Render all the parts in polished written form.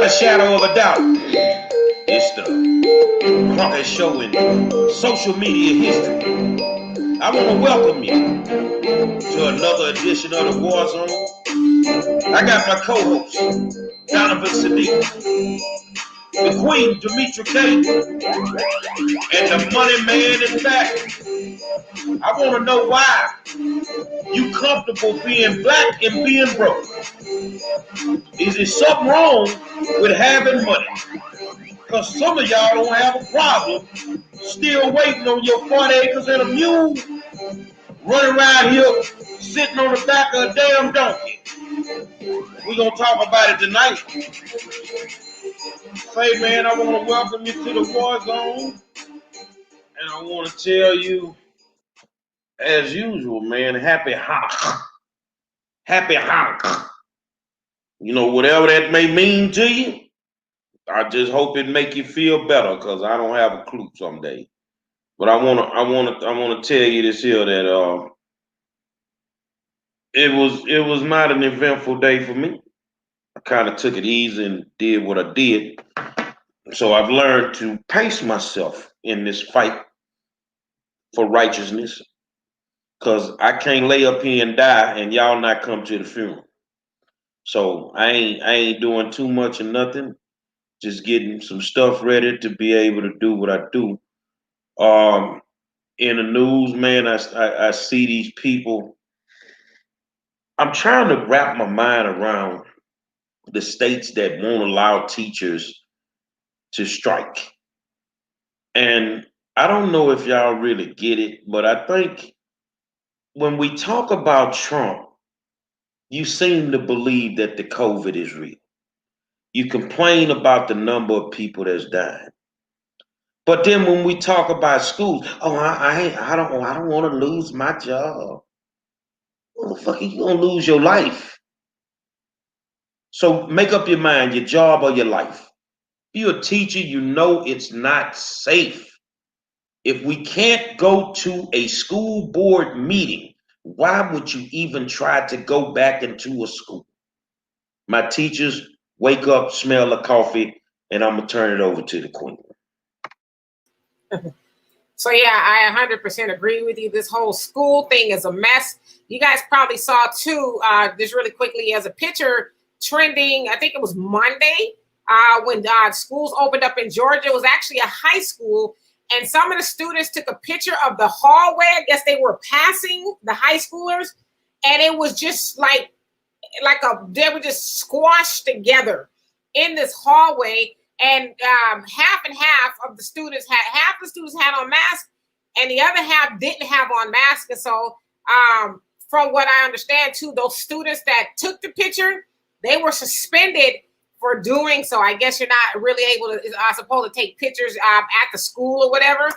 a shadow of a doubt, it's the Crockett Show in social media history. I want to welcome you to another edition of the War Zone. I got my co-host, Donovan Sadiq, the Queen, Demetra K, and the Money Man is back. I want to know why you comfortable being black and being broke. Is there something wrong with having money? Because some of y'all don't have a problem still waiting on your 40 acres and a mule, running around here sitting on the back of a damn donkey. We're going to talk about it tonight. Say, man, I want to welcome you to the War Zone. And I want to tell you, as usual, man, happy Hanukkah. Happy Hanukkah. You know, whatever that may mean to you, I just hope it make you feel better, because I don't have a clue someday. But I wanna tell you this here, that it was not an eventful day for me. I kind of took it easy and did what I did. So I've learned to pace myself in this fight for righteousness, because I can't lay up here and die and y'all not come to the funeral. So I ain't doing too much of nothing. Just getting some stuff ready to be able to do what I do. In the news, man, I see these people. I'm trying to wrap my mind around the states that won't allow teachers to strike. And I don't know if y'all really get it, but I think when we talk about Trump, you seem to believe that the COVID is real. You complain about the number of people that's dying. But then when we talk about schools, I don't want to lose my job. Motherfucker, you gonna lose your life. So make up your mind, your job or your life. If you're a teacher, you know it's not safe. If we can't go to a school board meeting, why would you even try to go back into a school? My teachers, wake up, smell the coffee, and I'm gonna turn it over to the Queen. So yeah, I 100% agree with you. This whole school thing is a mess. You guys probably saw too, just really quickly, as a picture trending, I think it was Monday, when schools opened up in Georgia. It was actually a high school, and some of the students took a picture of the hallway. I guess they were passing the high schoolers, and it was just like they were just squashed together in this hallway. And half and half of the students had on masks, and the other half didn't have on masks. And so, from what I understand too, those students that took the picture, they were suspended for doing so. I guess you're not really able to, supposed to take pictures at the school or whatever.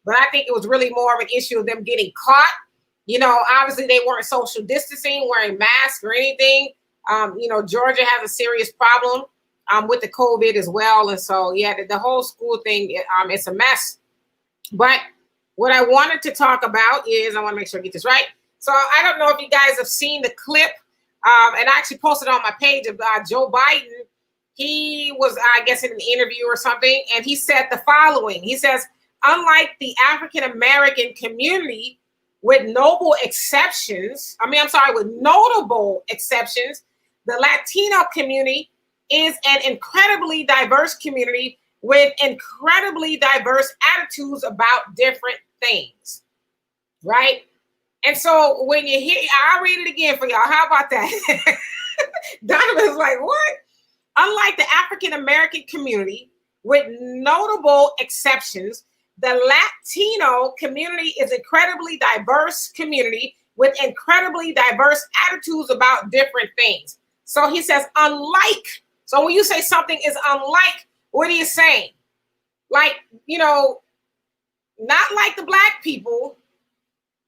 But I think it was really more of an issue of them getting caught. You know, obviously they weren't social distancing, wearing masks or anything. You know, Georgia has a serious problem with the COVID as well. And so, yeah, the whole school thing, it's a mess. But what I wanted to talk about is, I want to make sure I get this right. So I don't know if you guys have seen the clip, and I actually posted on my page of Joe Biden. He was, I guess, in an interview or something, and he said the following. He says, unlike the African-American community, with notable exceptions, the Latino community is an incredibly diverse community with incredibly diverse attitudes about different things, right? And so when you hear, I'll read it again for y'all. How about that? Donovan's like, what? Unlike the African-American community, with notable exceptions, the Latino community is an incredibly diverse community with incredibly diverse attitudes about different things. So he says, unlike. So when you say something is unlike, what are you saying? Like, you know, not like the Black people,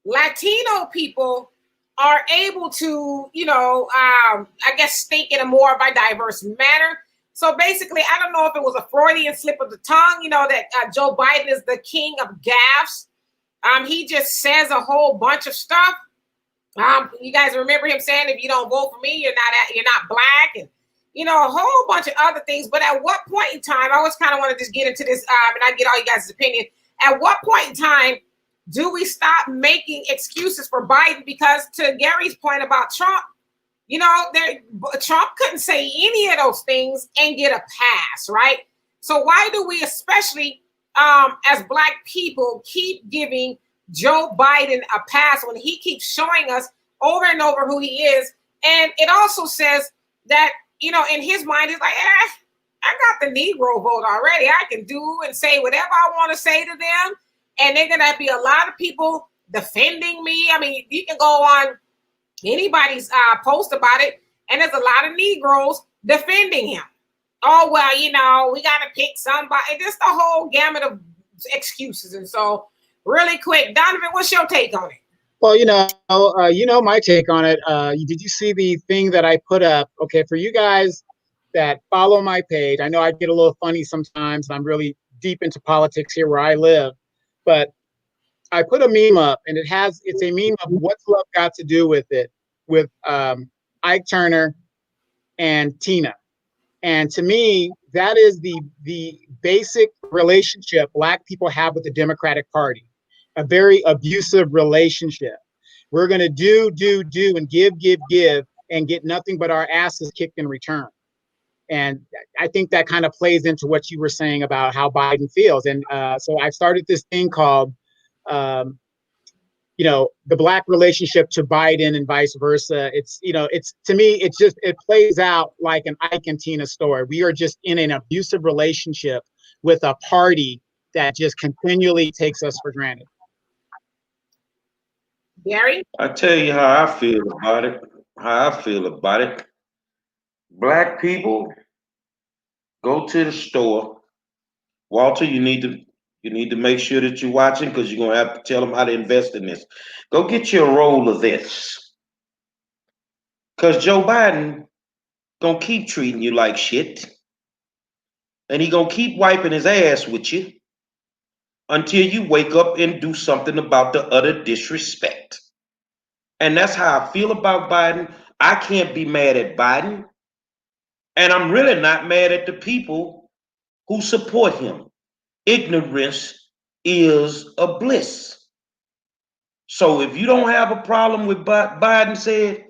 Latino people are able to, you know, I guess think in a more of a diverse manner. So basically, I don't know if it was a Freudian slip of the tongue, you know, that Joe Biden is the king of gaffes. He just says a whole bunch of stuff. You guys remember him saying, if you don't vote for me, you're not Black. And a whole bunch of other things. But at what point in time, I always kind of want to just get into this, and I get all you guys' opinion. At what point in time do we stop making excuses for Biden? Because to Gary's point about Trump, Trump couldn't say any of those things and get a pass, right? So why do we, especially as Black people, keep giving Joe Biden a pass when he keeps showing us over and over who he is? And it also says that, in his mind, he's like, I got the Negro vote already. I can do and say whatever I want to say to them. And they're going to be a lot of people defending me. I mean, you can go on anybody's post about it, and there's a lot of Negroes defending him. Oh, well, we got to pick somebody. Just the whole gamut of excuses. And so really quick, Donovan, what's your take on it? Well, my take on it. Did you see the thing that I put up? Okay, for you guys that follow my page, I know I get a little funny sometimes. I'm really deep into politics here where I live, but I put a meme up, and it's a meme of what's love got to do with it, with Ike Turner and Tina. And to me, that is the basic relationship Black people have with the Democratic Party, a very abusive relationship. We're going to do, and give, and get nothing but our asses kicked in return. And I think that kind of plays into what you were saying about how Biden feels. And so I started this thing called, the Black relationship to Biden and vice versa. It's to me, it plays out like an Ike and Tina story. We are just in an abusive relationship with a party that just continually takes us for granted. Gary? I tell you how I feel about it. Black people, go to the store. Walter, you need to make sure that you're watching, because you're gonna have to tell them how to invest in this. Go get you a roll of this, because Joe Biden gonna keep treating you like shit, and he gonna keep wiping his ass with you until you wake up and do something about the utter disrespect. And that's how I feel about Biden. I can't be mad at Biden, and I'm really not mad at the people who support him. Ignorance is a bliss. So if you don't have a problem with Biden said,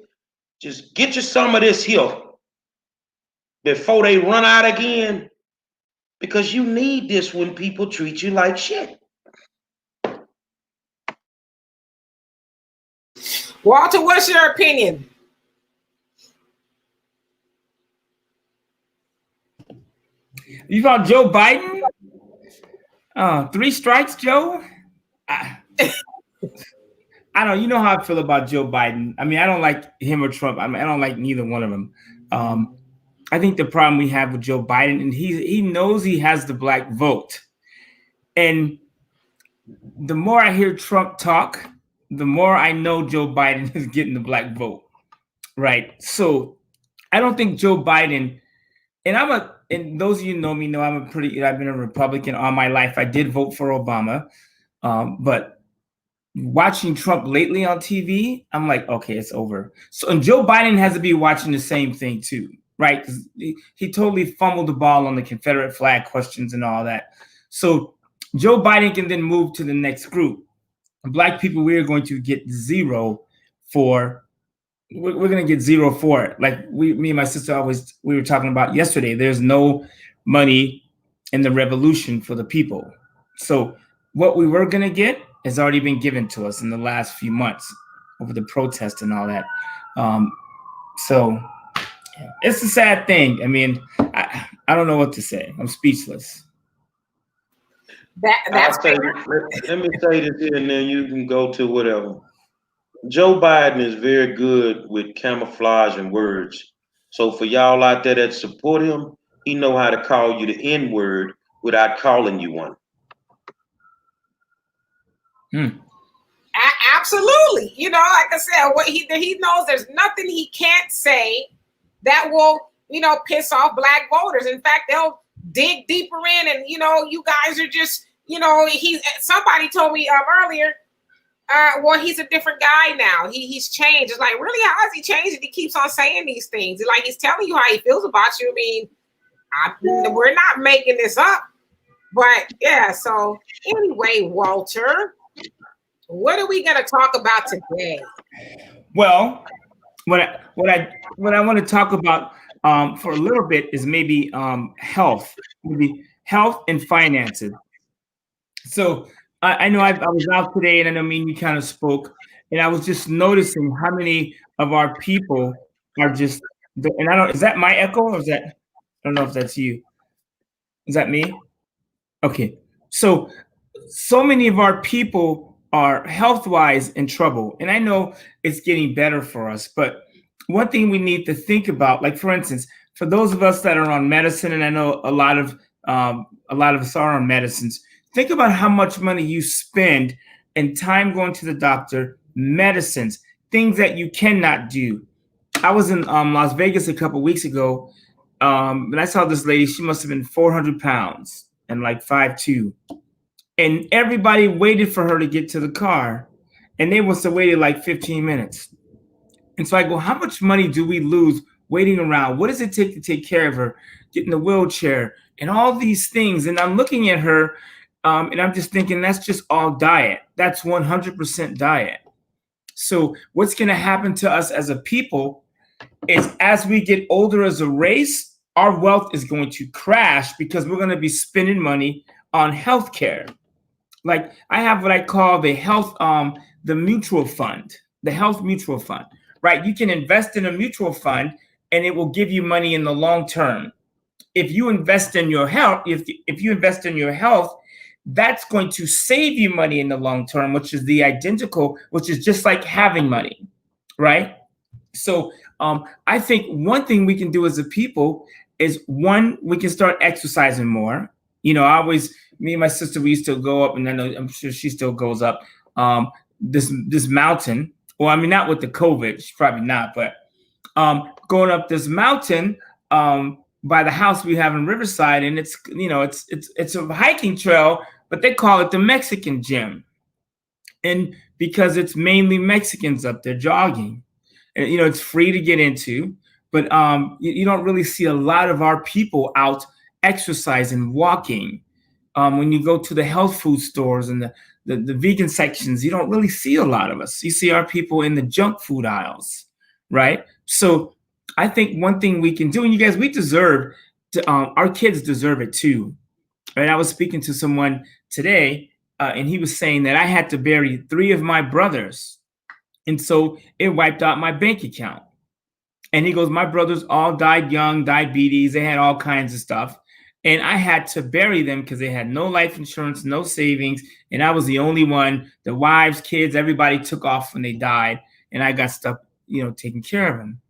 just get you some of this here before they run out again, because you need this when people treat you like shit. Walter, what's your opinion? You found Joe Biden? 3 strikes, Joe? I don't. You know how I feel about Joe Biden. I mean, I don't like him or Trump. I don't like neither one of them. I think the problem we have with Joe Biden, and he knows he has the Black vote. And the more I hear Trump talk, the more I know Joe Biden is getting the Black vote. Right. So I don't think Joe Biden, and those of you who know me know I've been a Republican all my life. I did vote for Obama. But watching Trump lately on TV, I'm like, okay, it's over. So, and Joe Biden has to be watching the same thing too, right? Because he totally fumbled the ball on the Confederate flag questions and all that. So Joe Biden can then move to the next group. Black people, we are going to get zero for. We're going to get zero for it. Like me and my sister we were talking about yesterday. There's no money in the revolution for the people. So what we were going to get has already been given to us in the last few months over the protest and all that. So it's a sad thing. I mean, I don't know what to say. I'm speechless. That's let me say this here, and then you can go to whatever. Joe Biden is very good with camouflage and words. So for y'all out there that support him, he know how to call you the N-word without calling you one. Absolutely. Like I said, what he knows there's nothing he can't say that will, piss off Black voters. In fact, they'll dig deeper in, and you guys are just, somebody told me earlier, Well, he's a different guy now. He's changed. It's like, really, how has he changed? He keeps on saying these things. Like, he's telling you how he feels about you. I mean, we're not making this up. But yeah, so anyway, Walter, what are we gonna talk about today? Well, what I want to talk about for a little bit is maybe maybe health and finances. So I know I was out today, and I know me and you kind of spoke, and I was just noticing how many of our people are just. And I don't. Is that my echo, or is that? I don't know if that's you. Is that me? Okay. So many of our people are health wise in trouble, and I know it's getting better for us. But one thing we need to think about, like for instance, for those of us that are on medicine, and I know a lot of us are on medicines. Think about how much money you spend in time going to the doctor, medicines, things that you cannot do. I was in Las Vegas a couple weeks ago, and I saw this lady. She must have been 400 pounds and like 5'2", and everybody waited for her to get to the car, and they must have waited like 15 minutes. And so I go, how much money do we lose waiting around? What does it take to take care of her, get in the wheelchair, and all these things? And I'm looking at her, and I'm just thinking, that's just all diet. That's 100% diet. So what's going to happen to us as a people is, as we get older as a race, our wealth is going to crash because we're going to be spending money on healthcare. Like, I have what I call the mutual fund, the health mutual fund, right? You can invest in a mutual fund and it will give you money in the long term. If you invest in your health, if you invest in your health, that's going to save you money in the long term, which is just like having money, right? So I think one thing we can do as a people is, one, we can start exercising more. You know, me and my sister, we used to go up, and I'm sure she still goes up this mountain. Well, I mean, not with the COVID, she's probably not, but going up this mountain by the house we have in Riverside, and it's a hiking trail, but they call it the Mexican gym, and because it's mainly Mexicans up there jogging, and it's free to get into, but you don't really see a lot of our people out exercising, walking. When you go to the health food stores and the vegan sections, you don't really see a lot of us. You see our people in the junk food aisles, right? So I think one thing we can do, and you guys, our kids deserve it too. Right? I was speaking to someone today, and he was saying that I had to bury 3 of my brothers, and so it wiped out my bank account. And he goes, my brothers all died young, diabetes, they had all kinds of stuff. And I had to bury them because they had no life insurance, no savings. And I was the only one. The wives, kids, everybody took off when they died. And I got stuck, taking care of them.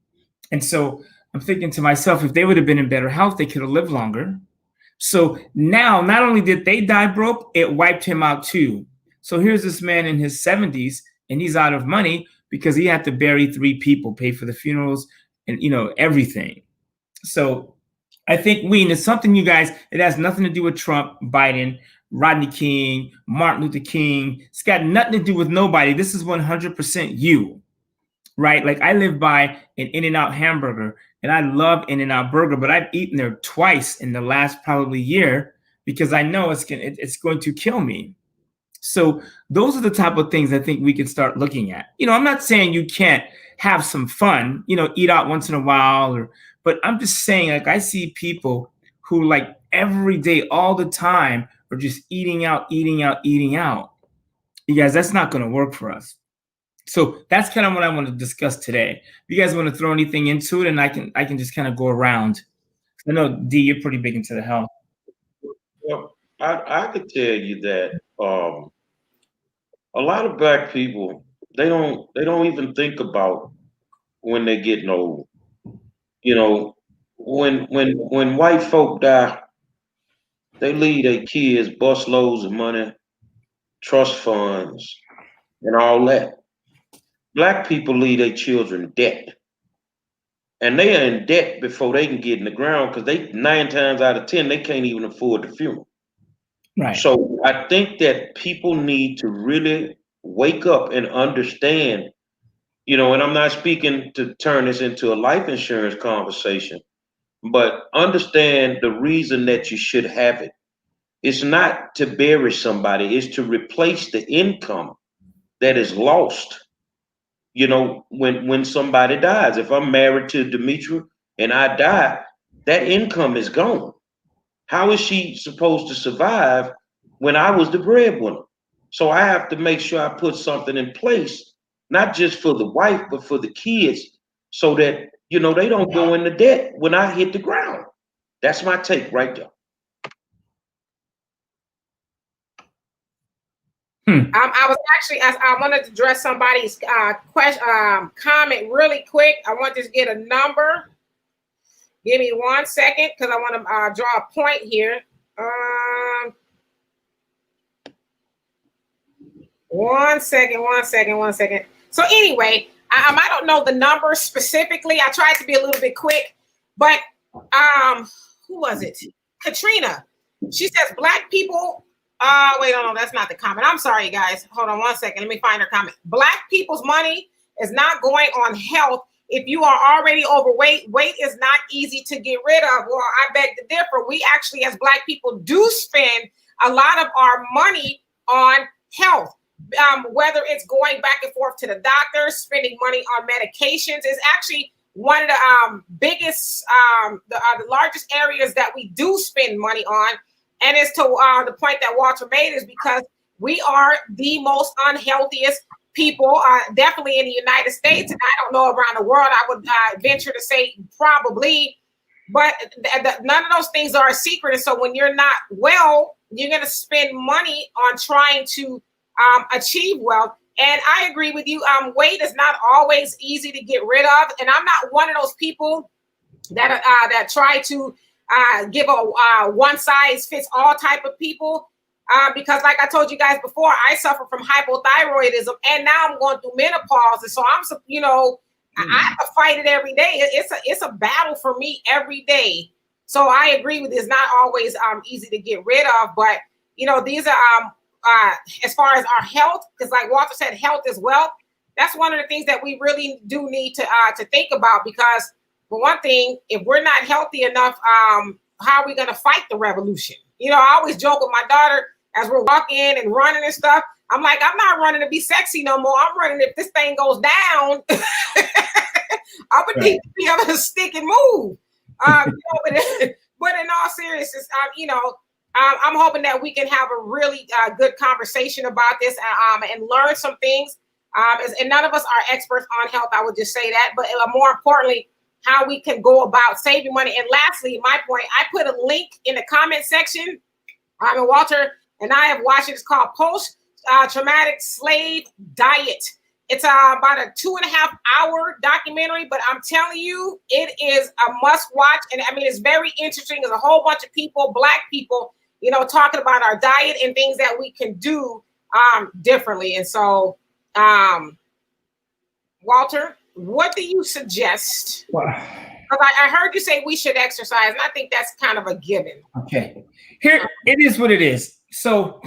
And so I'm thinking to myself, if they would have been in better health, they could have lived longer. So now, not only did they die broke, it wiped him out too. So here's this man in his 70s, and he's out of money because he had to bury 3 people, pay for the funerals, and everything. So I think and it's something, you guys, it has nothing to do with Trump, Biden, Rodney King, Martin Luther King. It's got nothing to do with nobody. This is 100% you, right? Like, I live by an In-N-Out hamburger, and I love In-N-Out burger, but I've eaten there twice in the last probably year because I know it's going to kill me. So those are the type of things I think we can start looking at. I'm not saying you can't have some fun, eat out once in a while, but I'm just saying, like, I see people who, like, every day, all the time, are just eating out. You guys, that's not going to work for us. So that's kind of what I want to discuss today. If you guys want to throw anything into it, and I can just kind of go around. I know, D, you're pretty big into the health. Well, I could tell you that a lot of Black people, they don't even think about when they're getting old. When white folk die, they leave their kids busloads of money, trust funds, and all that. Black people leave their children debt. And they are in debt before they can get in the ground because 9 times out of 10, they can't even afford the funeral. Right. So I think that people need to really wake up and understand, you know, and I'm not speaking to turn this into a life insurance conversation, but understand the reason that you should have it. It's not to bury somebody, it's to replace the income that is lost. You know, when somebody dies, if I'm married to Demetra and I die, that income is gone. How is she supposed to survive when I was the breadwinner? So I have to make sure I put something in place, not just for the wife, but for the kids, so that, you know, they don't go into debt when I hit the ground. That's my take right there. I was actually, I wanted to address somebody's question, comment really quick. I want to just get a number. Give me 1 second because I want to draw a point here. 1 second, 1 second, 1 second. So anyway, I don't know the numbers specifically. I tried to be a little bit quick, but who was it? Katrina. She says Black people. Wait, no, that's not the comment. I'm sorry, guys. Hold on 1 second. Let me find her comment. Black people's money is not going on health. If you are already overweight, weight is not easy to get rid of. Well, I beg to differ. We actually, as Black people, do spend a lot of our money on health. Whether it's going back and forth to the doctor, spending money on medications is actually one of the biggest, the largest areas that we do spend money on. And it's to the point that Walter made is because we are the most unhealthiest people, definitely in the United States. And I don't know around the world, I would venture to say probably, but none of those things are a secret. And so when you're not well, you're going to spend money on trying to achieve wealth. And I agree with you. Weight is not always easy to get rid of. And I'm not one of those people that try to give a one size fits all type of people, because like I told you guys before, I suffer from hypothyroidism and now I'm going through menopause. And so I have to fight it every day. It's a battle for me every day. So I agree with it's not always easy to get rid of, but you know, these are as far as our health, because like Walter said, health is wealth. That's one of the things that we really do need to think about, because for one thing, if we're not healthy enough, how are we going to fight the revolution? You know, I always joke with my daughter as we're walking and running and stuff. I'm like, I'm not running to be sexy no more. I'm running if this thing goes down. I would need to be able to stick and move. You know, but in all seriousness, you know, I'm hoping that we can have a really good conversation about this and learn some things. And none of us are experts on health. I would just say that. But more importantly, how we can go about saving money. And lastly, my point, I put a link in the comment section. And Walter and I have watched it. It's called Post-Traumatic Slave Diet. It's about a 2.5-hour documentary, but I'm telling you, it is a must watch. And I mean, it's very interesting. There's a whole bunch of people, Black people, you know, talking about our diet and things that we can do differently. And so, Walter, what do you suggest? Well, I heard you say we should exercise, and I think that's kind of a given. Okay. Here, it is what it is. So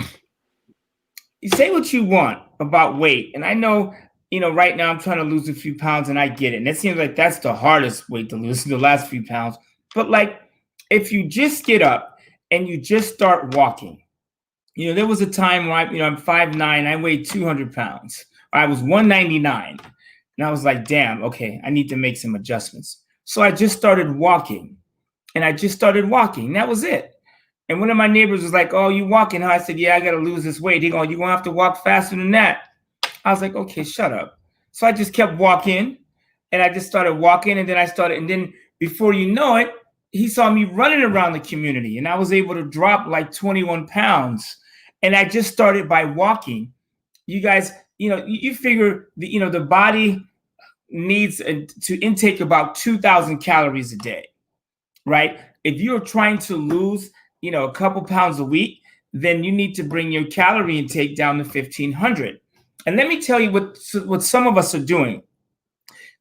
you say what you want about weight. And I know, you know, right now I'm trying to lose a few pounds, and I get it. And it seems like that's the hardest weight to lose, the last few pounds. But like, if you just get up and you just start walking, you know, there was a time where I'm 5'9", I weighed 200 pounds. I was 199. And I was like, damn, okay, I need to make some adjustments. So I just started walking, and that was it. And one of my neighbors was like, oh, you walking, huh? I said, yeah, I got to lose this weight. He going, you're going to have to walk faster than that. I was like, okay, shut up. So I just kept walking, and I just started walking, and then before you know it, he saw me running around the community, and I was able to drop like 21 pounds. And I just started by walking. You guys, you know, you figure the body needs to intake about 2,000 calories a day, right? If you're trying to lose, you know, a couple pounds a week, then you need to bring your calorie intake down to 1,500. And let me tell you what some of us are doing.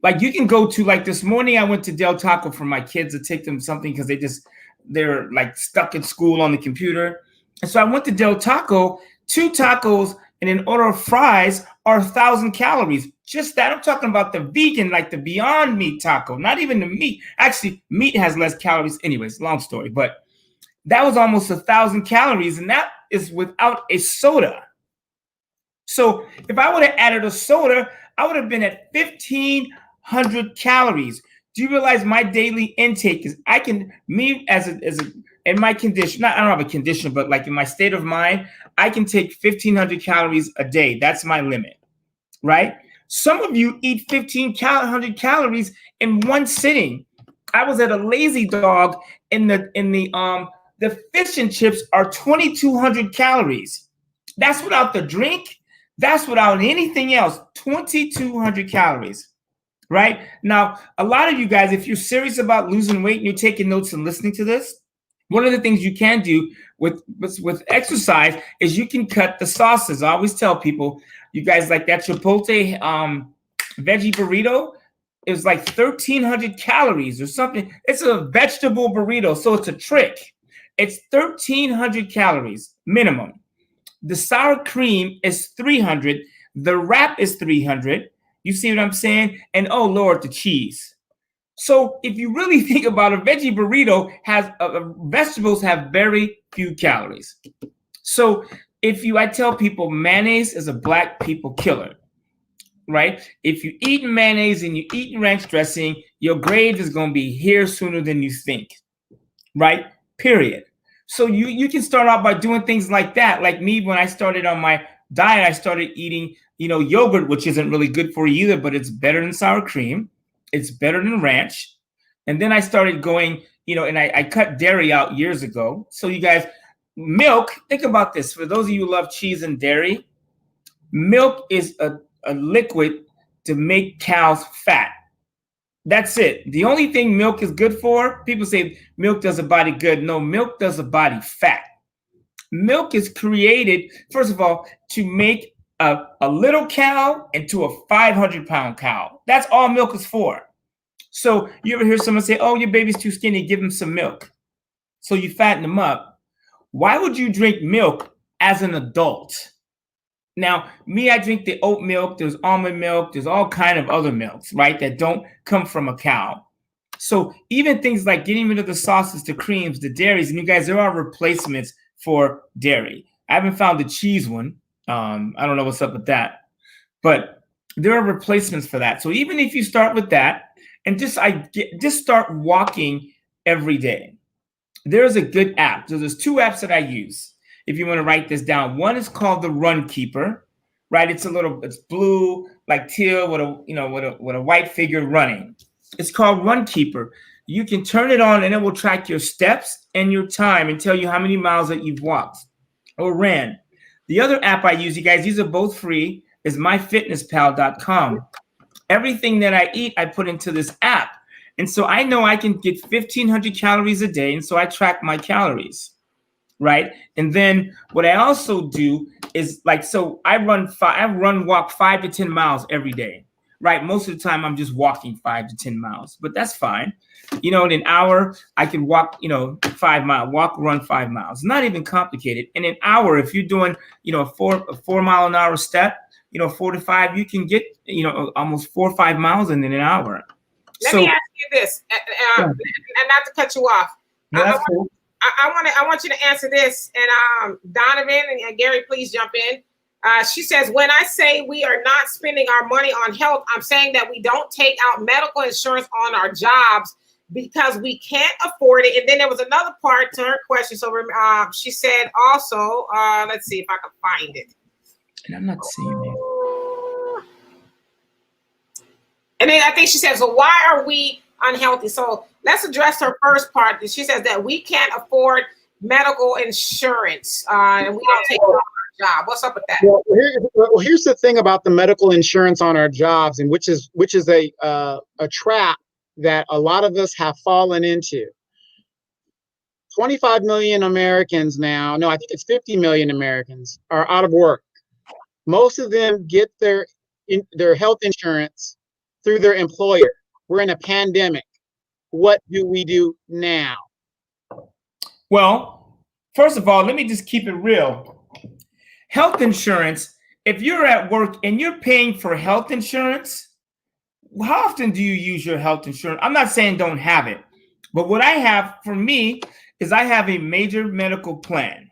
Like, you can go to, like, this morning I went to Del Taco for my kids to take them something because they're like stuck in school on the computer. And so I went to Del Taco, 2 tacos, and an order of fries are 1,000 calories. Just that. I'm talking about the vegan, like the Beyond Meat taco, not even the meat. Actually, meat has less calories anyways, long story, but that was almost 1,000 calories, and that is without a soda. So if I would have added a soda, I would have been at 1,500 calories. Do you realize my daily intake is, I can, me as a in my condition, not, I don't have a condition, but like in my state of mind, I can take 1,500 calories a day. That's my limit, right? Some of you eat 1,500 calories in one sitting. I was at a Lazy Dog the fish and chips are 2,200 calories. That's without the drink. That's without anything else. 2,200 calories, right? Now, a lot of you guys, if you're serious about losing weight and you're taking notes and listening to this, one of the things you can do with exercise is you can cut the sauces. I always tell people, you guys, like that Chipotle veggie burrito is like 1,300 calories or something. It's a vegetable burrito, so it's a trick. It's 1,300 calories minimum. The sour cream is 300. The wrap is 300. You see what I'm saying? And oh Lord, the cheese. So if you really think about it, a veggie burrito has vegetables have very few calories. So I tell people mayonnaise is a black people killer, right? If you eat mayonnaise and you eat ranch dressing, your grave is going to be here sooner than you think, right? Period. So you can start out by doing things like that. Like me, when I started on my diet, I started eating, yogurt, which isn't really good for you either, but it's better than sour cream. It's better than ranch. And then I started going, and I cut dairy out years ago. So you guys, milk, think about this. For those of you who love cheese and dairy, milk is a liquid to make cows fat. That's it. The only thing milk is good for, people say milk does a body good. No, milk does a body fat. Milk is created, first of all, to make a little cow into a 500-pound cow. That's all milk is for. So you ever hear someone say, oh, your baby's too skinny, give him some milk. So you fatten them up. Why would you drink milk as an adult? Now, me, I drink the oat milk, there's almond milk, there's all kind of other milks, right, that don't come from a cow. So even things like getting rid of the sauces, the creams, the dairies, and you guys, there are replacements for dairy. I haven't found the cheese one. I don't know what's up with that. But there are replacements for that. So even if you start with that and just start walking every day. There's a good app. So there's two apps that I use. If you want to write this down, one is called the Run Keeper, right? It's blue, like teal with a white figure running. It's called Run Keeper. You can turn it on and it will track your steps and your time and tell you how many miles that you've walked or ran. The other app I use, you guys, these are both free, is myfitnesspal.com. Everything that I eat, I put into this app. And so I know I can get 1,500 calories a day. And so I track my calories. Right. And then what I also do is I walk 5 to 10 miles every day. Right. Most of the time I'm just walking 5 to 10 miles, but that's fine. In an hour, I can walk, 5 miles, run 5 miles, not even complicated. In an hour, if you're doing, a 4 mile an hour step, 4 to 5, you can get, almost 4 or 5 miles in an hour. Let me ask you this, and not to cut you off. No, that's cool. I want you to answer this, and Donovan and Gary, please jump in. She says, when I say we are not spending our money on health, I'm saying that we don't take out medical insurance on our jobs because we can't afford it. And then there was another part to her question. So she said also, let's see if I can find it. And I'm not seeing it. And then I think she says, so why are we unhealthy? So let's address her first part. She says that we can't afford medical insurance and we don't take it on our job. What's up with that? Well, here's the thing about the medical insurance on our jobs, and which is a trap that a lot of us have fallen into. 25 million Americans now, no, I think it's 50 million Americans are out of work. Most of them get their health insurance through their employer. We're in a pandemic. What do we do now? Well, first of all, let me just keep it real. Health insurance if you're at work and you're paying for health insurance, how often do you use your health insurance? I'm not saying don't have it, but what I have for me is I have a major medical plan.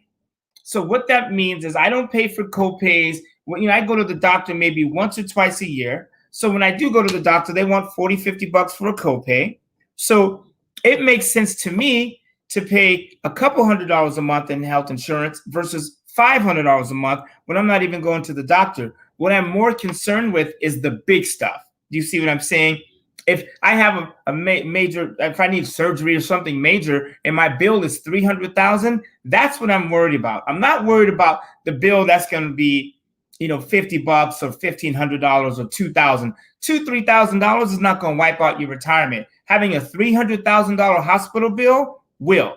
So what that means is I don't pay for copays. When, I go to the doctor maybe once or twice a year. So when I do go to the doctor, they want 40, 50 bucks for a copay. So it makes sense to me to pay a couple $100s a month in health insurance versus $500 a month when I'm not even going to the doctor. What I'm more concerned with is the big stuff. Do you see what I'm saying? If I have a major, if I need surgery or something major and my bill is $300,000, that's what I'm worried about. I'm not worried about the bill that's going to be, 50 bucks or $1,500 or $2,000. $3,000 is not going to wipe out your retirement. Having a $300,000 hospital bill will.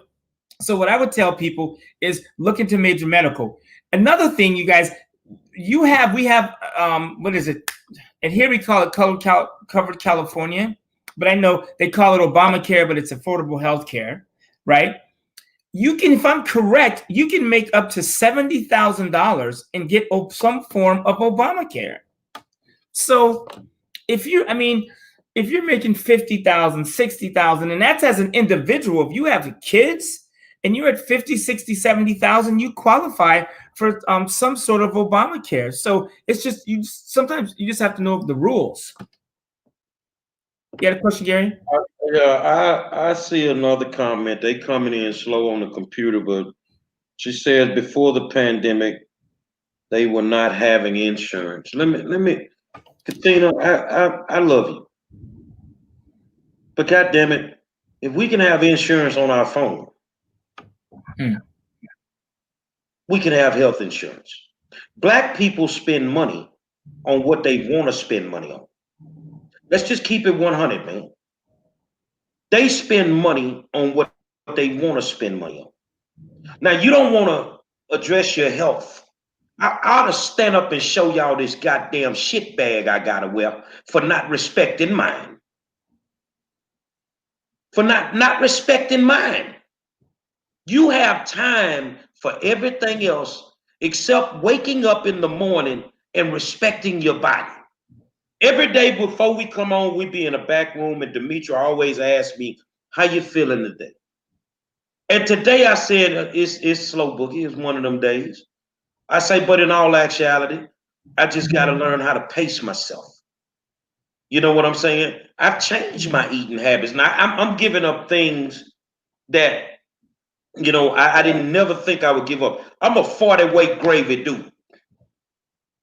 So what I would tell people is look into major medical. Another thing, you guys, we have what is it? And here we call it covered California, but I know they call it Obamacare, but it's affordable health care, right? You can, if I'm correct, you can make up to $70,000 and get some form of Obamacare. So if you're making $50,000, $60,000, and that's as an individual, if you have kids and you're at $50,000, $60,000, $70,000, you qualify for some sort of Obamacare. So it's just sometimes you just have to know the rules. You had a question, Gary? Yeah, I see another comment. They coming in slow on the computer, but she says before the pandemic, they were not having insurance. Let me, Katina, I love you, but God damn it, if we can have insurance on our phone, we can have health insurance. Black people spend money on what they want to spend money on. Let's just keep it 100, man. They spend money on what they want to spend money on. Now, you don't want to address your health. I ought to stand up and show y'all this goddamn shit bag I gotta wear for not respecting mine. For not respecting mine. You have time for everything else except waking up in the morning and respecting your body. Every day before we come on, we be in a back room, and Demetri always asks me, how you feeling today? And today I said, it's slow, Boogie. It's one of them days. I say, but in all actuality, I just got to learn how to pace myself. You know what I'm saying? I've changed my eating habits. Now, I'm giving up things that, I didn't never think I would give up. I'm a 40-weight gravy dude.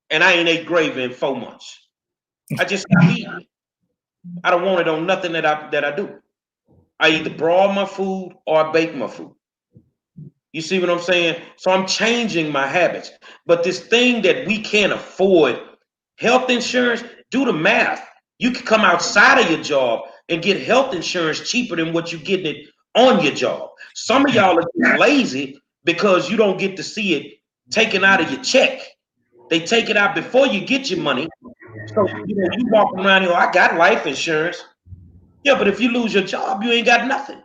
And I ain't ate gravy in 4 months. I just stop eating it. I don't want it on nothing that I do. I either broil my food or I bake my food. You see what I'm saying? So I'm changing my habits. But this thing that we can't afford, health insurance, do the math. You can come outside of your job and get health insurance cheaper than what you're getting it on your job. Some of y'all are lazy because you don't get to see it taken out of your check. They take it out before you get your money. So you walk around here, I got life insurance. Yeah, but if you lose your job, you ain't got nothing.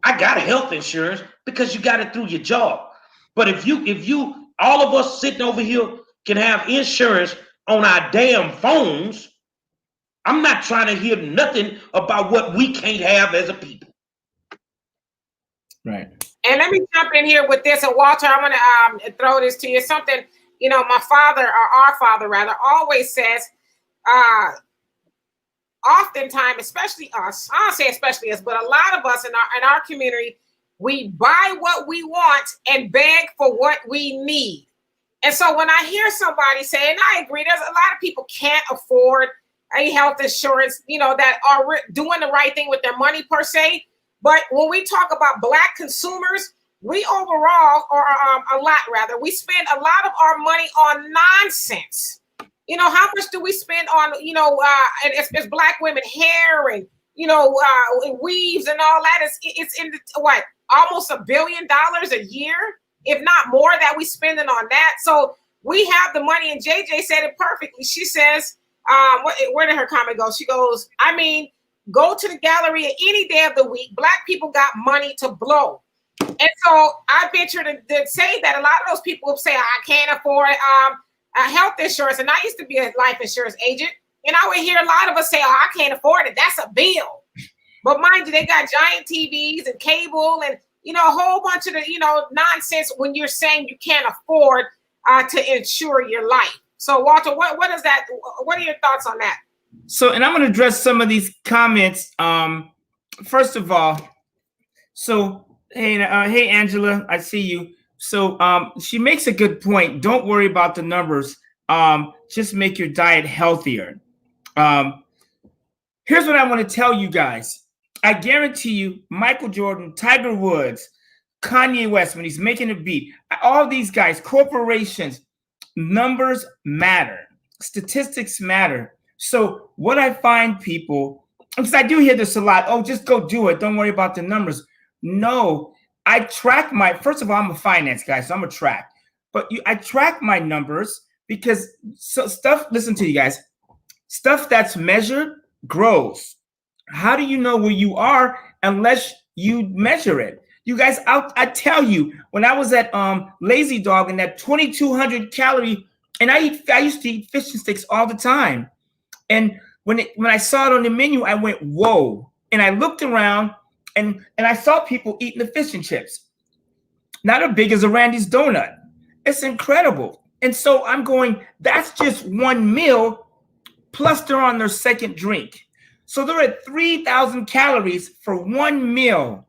I got health insurance because you got it through your job. But if you all of us sitting over here can have insurance on our damn phones, I'm not trying to hear nothing about what we can't have as a people. Right. And let me jump in here with this. And Walter, I'm going to throw this to you. Something, my father, or our father rather, always says, oftentimes, especially us, I don't say especially us, but a lot of us in our community, we buy what we want and beg for what we need. And so when I hear somebody say, and I agree, there's a lot of people can't afford a health insurance, that are doing the right thing with their money per se. But when we talk about Black consumers, we overall, or we spend a lot of our money on nonsense. How much do we spend on, as Black women, hair and, weaves and all that? It's in almost $1 billion a year, if not more, that we spending on that. So we have the money, and JJ said it perfectly. She says, where did her comment go? She goes, go to the gallery any day of the week. Black people got money to blow. And so I venture to say that a lot of those people will say, I can't afford health insurance, and I used to be a life insurance agent, and I would hear a lot of us say, "Oh, I can't afford it. That's a bill." But mind you, they got giant TVs and cable and, a whole bunch of the, nonsense when you're saying you can't afford to insure your life. So Walter, what is that? What are your thoughts on that? So, and I'm going to address some of these comments. First of all, so, hey, Angela, I see you. So she makes a good point. Don't worry about the numbers. Just make your diet healthier. Here's what I want to tell you guys. I guarantee you, Michael Jordan, Tiger Woods, Kanye West, when he's making a beat, all these guys, corporations, numbers matter. Statistics matter. So what I find people, because I do hear this a lot, oh, just go do it. Don't worry about the numbers. No, I track first of all, I'm a finance guy, so I'm a track. But I track my numbers because listen to you guys, stuff that's measured grows. How do you know where you are unless you measure it? You guys, I tell you, when I was at Lazy Dog and that 2,200 calorie, and I used to eat fish and sticks all the time. And when I saw it on the menu, I went, whoa. And I looked around and I saw people eating the fish and chips. Not as big as a Randy's donut. It's incredible. And so I'm going, that's just one meal, plus they're on their second drink. So they're at 3,000 calories for one meal.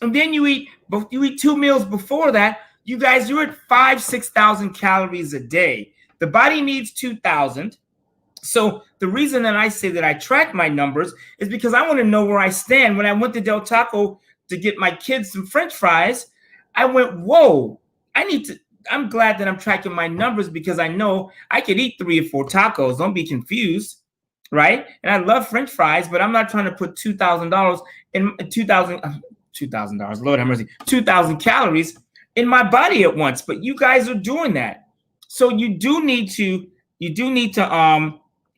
And then you eat 2 meals before that. You guys, you're at 5,000-6,000 calories a day. The body needs 2,000. So the reason that I say that I track my numbers is because I want to know where I stand. When I went to Del Taco to get my kids some French fries, I went, whoa, I'm glad that I'm tracking my numbers because I know I could eat 3 or 4 tacos. Don't be confused. Right? And I love French fries, but I'm not trying to put $2,000 in $2,000, Lord have mercy, 2,000 calories in my body at once. But you guys are doing that. So you do need to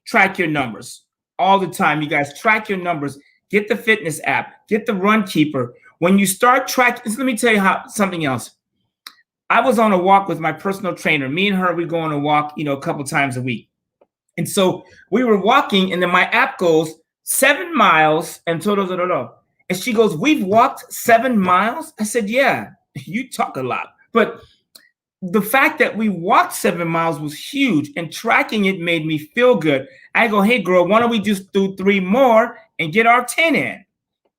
track your numbers all the time. You guys track your numbers. Get the fitness app, get the Run Keeper. When you start tracking, let me tell you something else. I was on a walk with my personal trainer. Me and her, we go on a walk, a couple times a week. And so we were walking, and then my app goes 7 miles and total. And she goes, we've walked 7 miles? I said, yeah, you talk a lot. But the fact that we walked 7 miles was huge, and tracking it made me feel good. I go, hey, girl, why don't we just do 3 more and get our 10 in?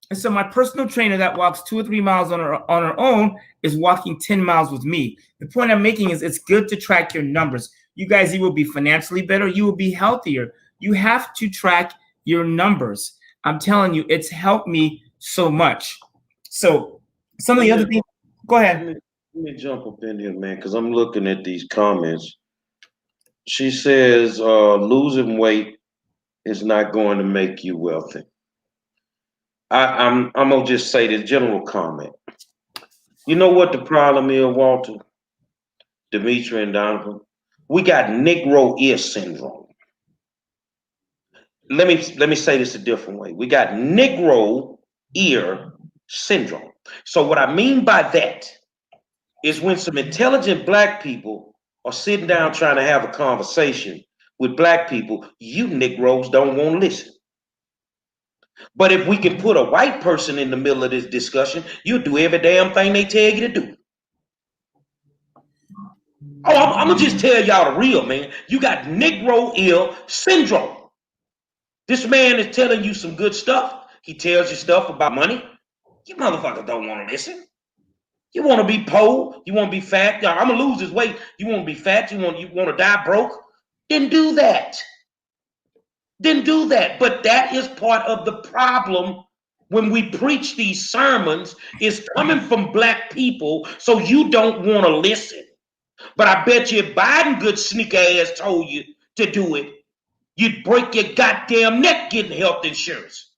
And so my personal trainer that walks 2 or 3 miles on her own is walking 10 miles with me. The point I'm making is it's good to track your numbers. You guys, you will be financially better. You will be healthier. You have to track your numbers. I'm telling you, it's helped me so much. So some of the other things, go ahead. Let me jump up in here, man, because I'm looking at these comments. She says losing weight is not going to make you wealthy. I'm going to just say the general comment. You know what the problem is, Walter, Demetri, and Donovan? We got Negro ear syndrome. Let me say this a different way. We got Negro ear syndrome. So what I mean by that is when some intelligent Black people are sitting down trying to have a conversation with Black people, you Negroes don't want to listen. But if we can put a white person in the middle of this discussion, you'll do every damn thing they tell you to do. Oh, I'm going to just tell y'all the real, man. You got Negro ear syndrome. This man is telling you some good stuff. He tells you stuff about money. You motherfuckers don't want to listen. You want to be poor. You want to be fat. I'm going to lose this weight. You want to be fat. You want to die broke. Then do that. But that is part of the problem when we preach these sermons is coming from Black people, so you don't want to listen. But I bet you if Biden good sneaker ass told you to do it, you'd break your goddamn neck getting health insurance.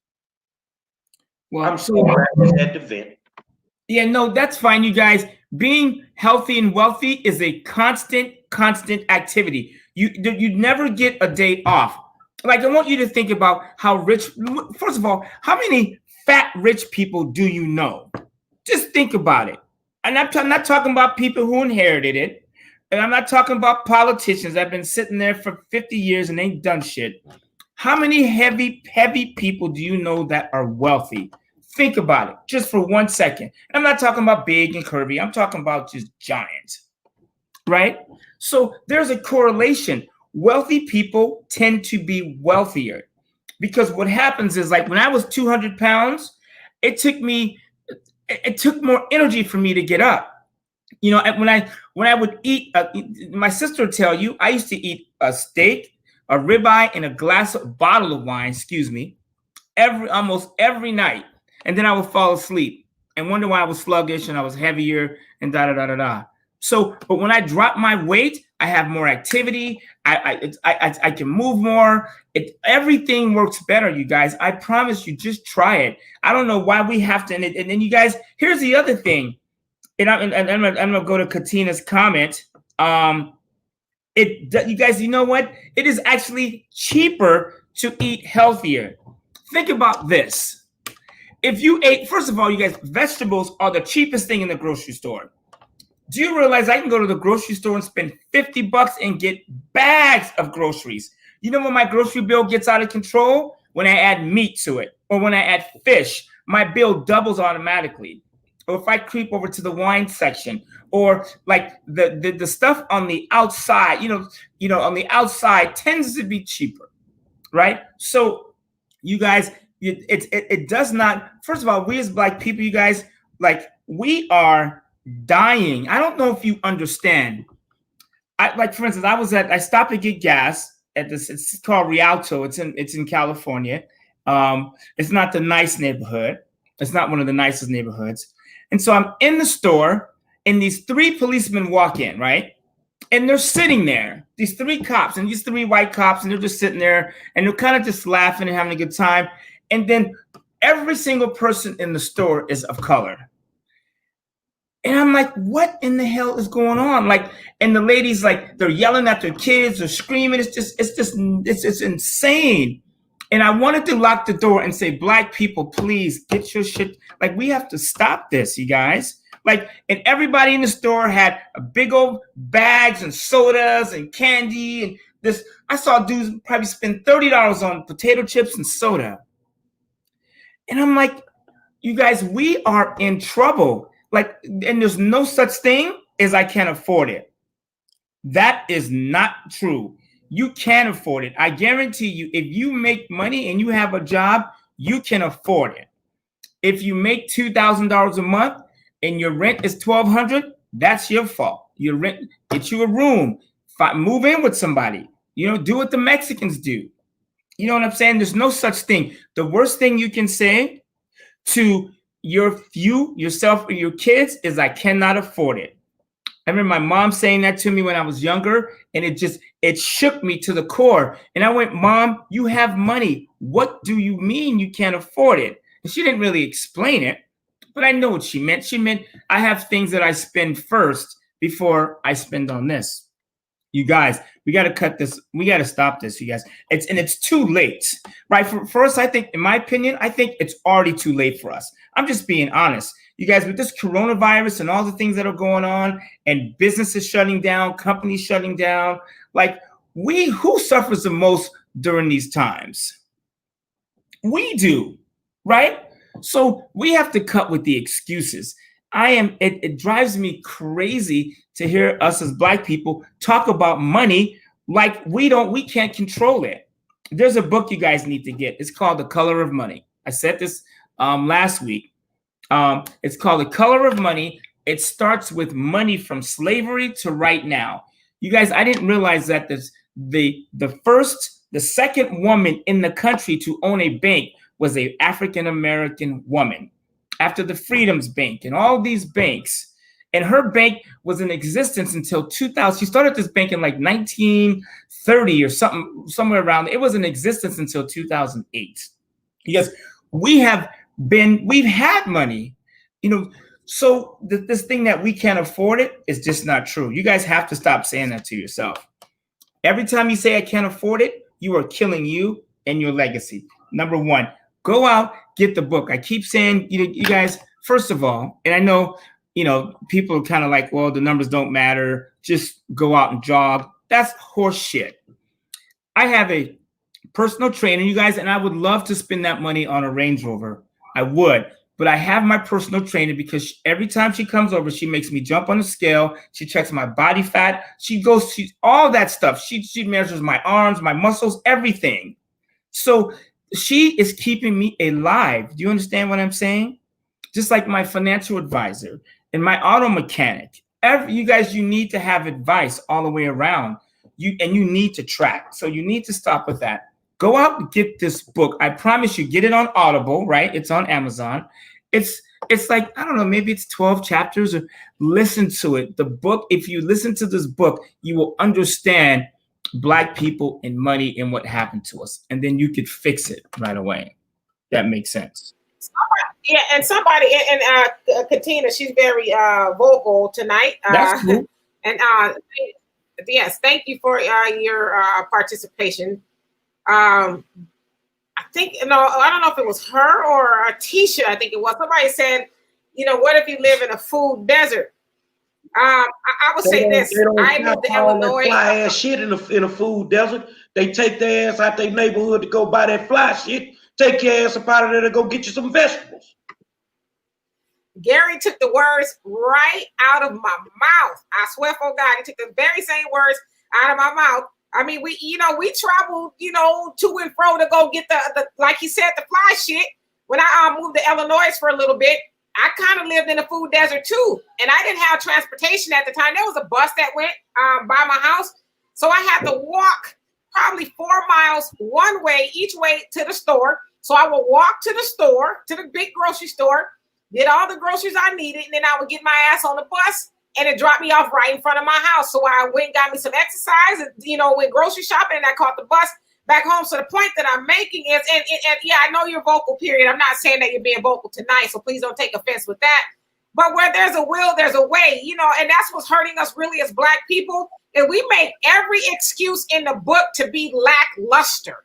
Well, I'm sorry, I had to vent. Yeah, no, that's fine, you guys. Being healthy and wealthy is a constant activity. You never get a day off. Like, I want you to think about how rich, first of all, how many fat rich people do you know? Just think about it. And I'm not talking about people who inherited it. and I'm not talking about politicians that have been sitting there for 50 years and ain't done shit. How many heavy people do you know that are wealthy? Think about it just for 1 second. I'm not talking about big and curvy. I'm talking about just giant, right? So there's a correlation. Wealthy people tend to be wealthier because what happens is, like, when I was 200 pounds, it took more energy for me to get up. You know, when I would eat, my sister would tell you, I used to eat a steak, a ribeye, and a bottle of wine, excuse me, almost every night. And then I would fall asleep and wonder why I was sluggish and I was heavier and da da da da da. So, but when I drop my weight, I have more activity. I can move more. Everything works better, you guys. I promise you, just try it. I don't know why we have to. And then you guys, here's the other thing. And I'm gonna go to Katina's comment. You guys, you know what? It is actually cheaper to eat healthier. Think about this. If you ate, first of all, you guys, vegetables are the cheapest thing in the grocery store. Do you realize I can go to the grocery store and spend $50 and get bags of groceries? You know when my grocery bill gets out of control? When I add meat to it, or when I add fish, my bill doubles automatically. Or if I creep over to the wine section, or like the stuff on the outside, you know, on the outside tends to be cheaper, right? So you guys, it does not. First of all, we as Black people, you guys, like, we are dying. I don't know if you understand. For instance, I stopped to get gas at this. It's called Rialto. It's in California. It's not the nice neighborhood. It's not one of the nicest neighborhoods. And so I'm in the store, and these 3 policemen walk in, right? And they're sitting there, these 3 cops, and these 3 white cops, and they're just sitting there, and they're kind of just laughing and having a good time. And then every single person in the store is of color. And I'm like, what in the hell is going on? Like, and the ladies, like, they're yelling at their kids, they're screaming. It's insane. And I wanted to lock the door and say, Black people, please get your shit. Like, we have to stop this, you guys. Like, and everybody in the store had a big old bags and sodas and candy and this. I saw dudes probably spend $30 on potato chips and soda. And I'm like, you guys, we are in trouble. Like, and there's no such thing as I can't afford it. That is not true. You can afford it. I guarantee you, if you make money and you have a job, you can afford it. If you make $2,000 a month and your rent is $1,200, that's your fault. Your rent, get you a room, move in with somebody. You know, do what the Mexicans do. You know what I'm saying? There's no such thing. The worst thing you can say to yourself or your kids is, I cannot afford it. I remember my mom saying that to me when I was younger, and it shook me to the core. And I went, Mom, you have money. What do you mean you can't afford it? And she didn't really explain it, but I know what she meant. She meant I have things that I spend first before I spend on this. You guys, we got to cut this. We got to stop this, you guys. It's too late, right? For us, I think, in my opinion, I think it's already too late for us. I'm just being honest. You guys, with this coronavirus and all the things that are going on and businesses shutting down, companies shutting down, like, who suffers the most during these times? We do, right? So we have to cut with the excuses. It drives me crazy to hear us as Black people talk about money like we can't control it. There's a book you guys need to get. It's called The Color of Money. I said this last week. It's called The Color of Money. It starts with money from slavery to right now. You guys, I didn't realize that the second woman in the country to own a bank was an African-American woman, after the Freedom's Bank and all these banks. And her bank was in existence until 2000. She started this bank in like 1930 or something, somewhere around. It was in existence until 2008. Because we've had money, you know. So this thing that we can't afford it is just not true. You guys have to stop saying that to yourself. Every time you say I can't afford it, you are killing you and your legacy. Number one, go out, get the book. I keep saying, you guys, first of all, and I know people are kind of like, well, the numbers don't matter. Just go out and jog. That's horse shit. I have a personal trainer, you guys, and I would love to spend that money on a Range Rover. I would. But I have my personal trainer because every time she comes over, she makes me jump on the scale. She checks my body fat. She all that stuff. She measures my arms, my muscles, everything. So she is keeping me alive. Do you understand what I'm saying? Just like my financial advisor and my auto mechanic. You guys, you need to have advice all the way around. You need to track. So you need to stop with that. Go out and get this book. I promise you, get it on Audible, right? It's on Amazon. It's like, I don't know, maybe it's 12 chapters, or listen to it. The book, if you listen to this book, you will understand Black people and money and what happened to us. And then you could fix it right away. That makes sense. Yeah, and somebody, and Katina, she's very vocal tonight. That's cool. And yes, thank you for your participation. I think, I don't know if it was her or Tisha, I think it was. Somebody said, what if you live in a food desert? I would say this. I moved to Illinois. Fly ass shit in a food desert. They take their ass out their neighborhood to go buy that fly shit. Take your ass up out of there to go get you some vegetables. Gary took the words right out of my mouth. I swear for God, he took the very same words out of my mouth. I mean, we traveled, to and fro to go get the like he said, the fly shit. When I moved to Illinois for a little bit, I kind of lived in a food desert too. And I didn't have transportation at the time. There was a bus that went by my house. So I had to walk probably 4 miles one way, each way to the store. So I would walk to the store, to the big grocery store, get all the groceries I needed, and then I would get my ass on the bus and it dropped me off right in front of my house. So I went and got me some exercise and, went grocery shopping, and I caught the bus back home. So the point that I'm making is, and yeah, I know you're vocal, period. I'm not saying that you're being vocal tonight, so please don't take offense with that. But where there's a will, there's a way, and that's what's hurting us really as Black people. And we make every excuse in the book to be lackluster.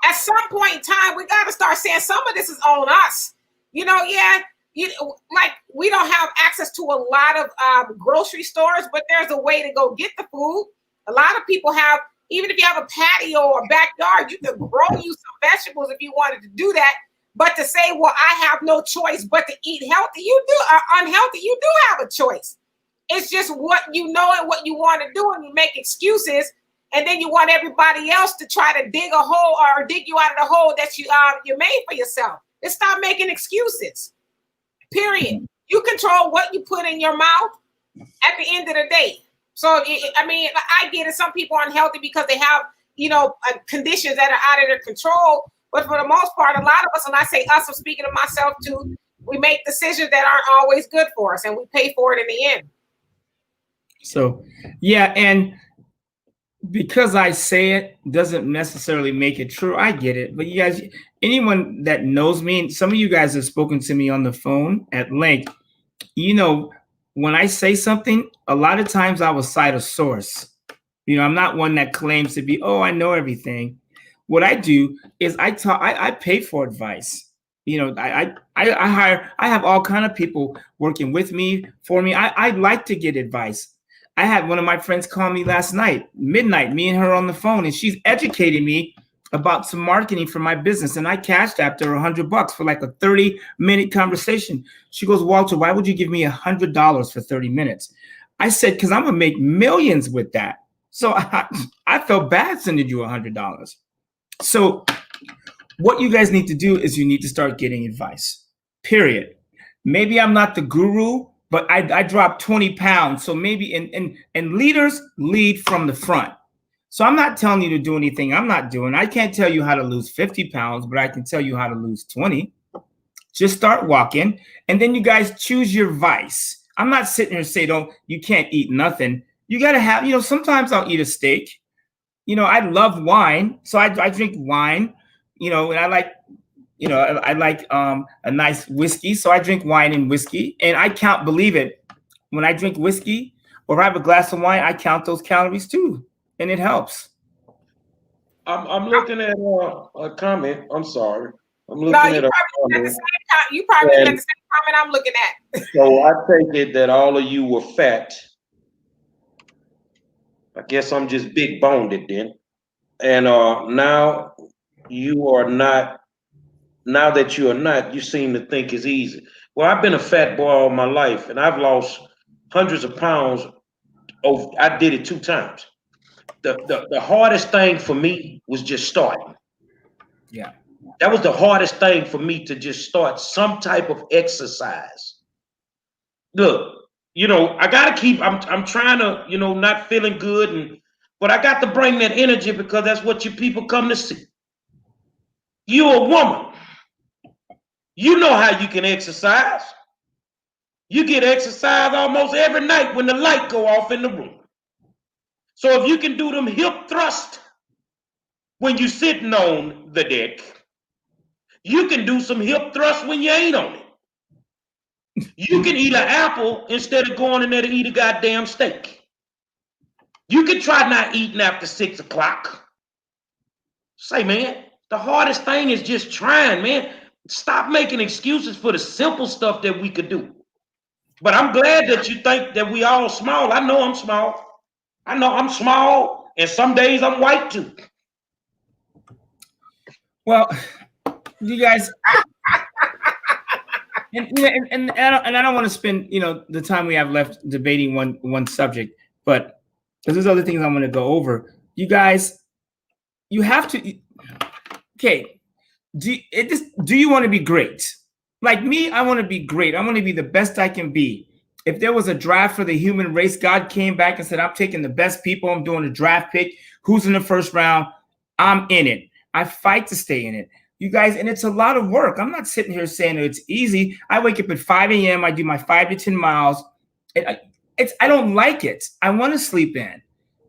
At some point in time, we got to start saying some of this is on us. Like we don't have access to a lot of grocery stores, but there's a way to go get the food. A lot of people have, even if you have a patio or a backyard, you can grow you some vegetables if you wanted to do that. But to say, well, I have no choice but to eat healthy, unhealthy, you do have a choice. It's just what you know and what you want to do, and you make excuses, and then you want everybody else to try to dig a hole or dig you out of the hole that you made for yourself. Just stop making excuses. Period. You control what you put in your mouth at the end of the day. So, I get it. Some people are unhealthy because they have, conditions that are out of their control. But for the most part, a lot of us, and I say us, I'm speaking of myself too, we make decisions that aren't always good for us, and we pay for it in the end. So, yeah, and because I say it doesn't necessarily make it true. I get it. But you guys, anyone that knows me, and some of you guys have spoken to me on the phone at length, when I say something, a lot of times I will cite a source. I'm not one that claims to be, I know everything. What I do is I pay for advice. I have all kind of people working with me, for me. I like to get advice. I had one of my friends call me last night, midnight, me and her on the phone, and she's educating me about some marketing for my business. And I cashed after $100 for like a 30-minute conversation. She goes, Walter, why would you give me $100 for 30 minutes? I said, because I'm going to make millions with that. So I felt bad sending you $100. So what you guys need to do is you need to start getting advice, period. Maybe I'm not the guru, but I dropped 20 pounds. So maybe, and leaders lead from the front. So I'm not telling you to do anything I'm not doing. I can't tell you how to lose 50 pounds, but I can tell you how to lose 20. Just start walking. And then you guys choose your vice. I'm not sitting here and saying, you can't eat nothing. You got to have, sometimes I'll eat a steak. I love wine. So I drink wine, and I like, I like a nice whiskey. So I drink wine and whiskey, and I count, believe it, when I drink whiskey or I have a glass of wine, I count those calories too. And it helps. I'm looking at a comment. I'm sorry. I'm looking at a comment. You probably at the same comment I'm looking at. So I take it that all of you were fat. I guess I'm just big boned it then. And now you are not. Now that you are not, you seem to think it's easy. Well, I've been a fat boy all my life, and I've lost hundreds of pounds. Oh, I did it 2 times. The hardest thing for me was just starting. Yeah. That was the hardest thing for me, to just start some type of exercise. Look, I gotta keep. I'm trying to, not feeling good, but I got to bring that energy because that's what you people come to see. You're a woman. You know how you can exercise. You get exercise almost every night when the light go off in the room. So if you can do them hip thrust when you sitting on the deck, you can do some hip thrust when you ain't on it. You can eat an apple instead of going in there to eat a goddamn steak. You can try not eating after 6 o'clock. Say, man, the hardest thing is just trying, man. Stop making excuses for the simple stuff that we could do. But I'm glad that you think that we all small. I know I'm small. I know I'm small, and some days I'm white too. Well, you guys, and I don't want to spend the time we have left debating one subject, but because there's other things I want to go over. You guys, you have to. Okay, do you want to be great? Like me, I want to be great. I want to be the best I can be. If there was a draft for the human race, God came back and said, I'm taking the best people. I'm doing a draft pick. Who's in the first round? I'm in it. I fight to stay in it. You guys, and it's a lot of work. I'm not sitting here saying it's easy. I wake up at 5 a.m. I do my 5 to 10 miles. I don't like it. I want to sleep in.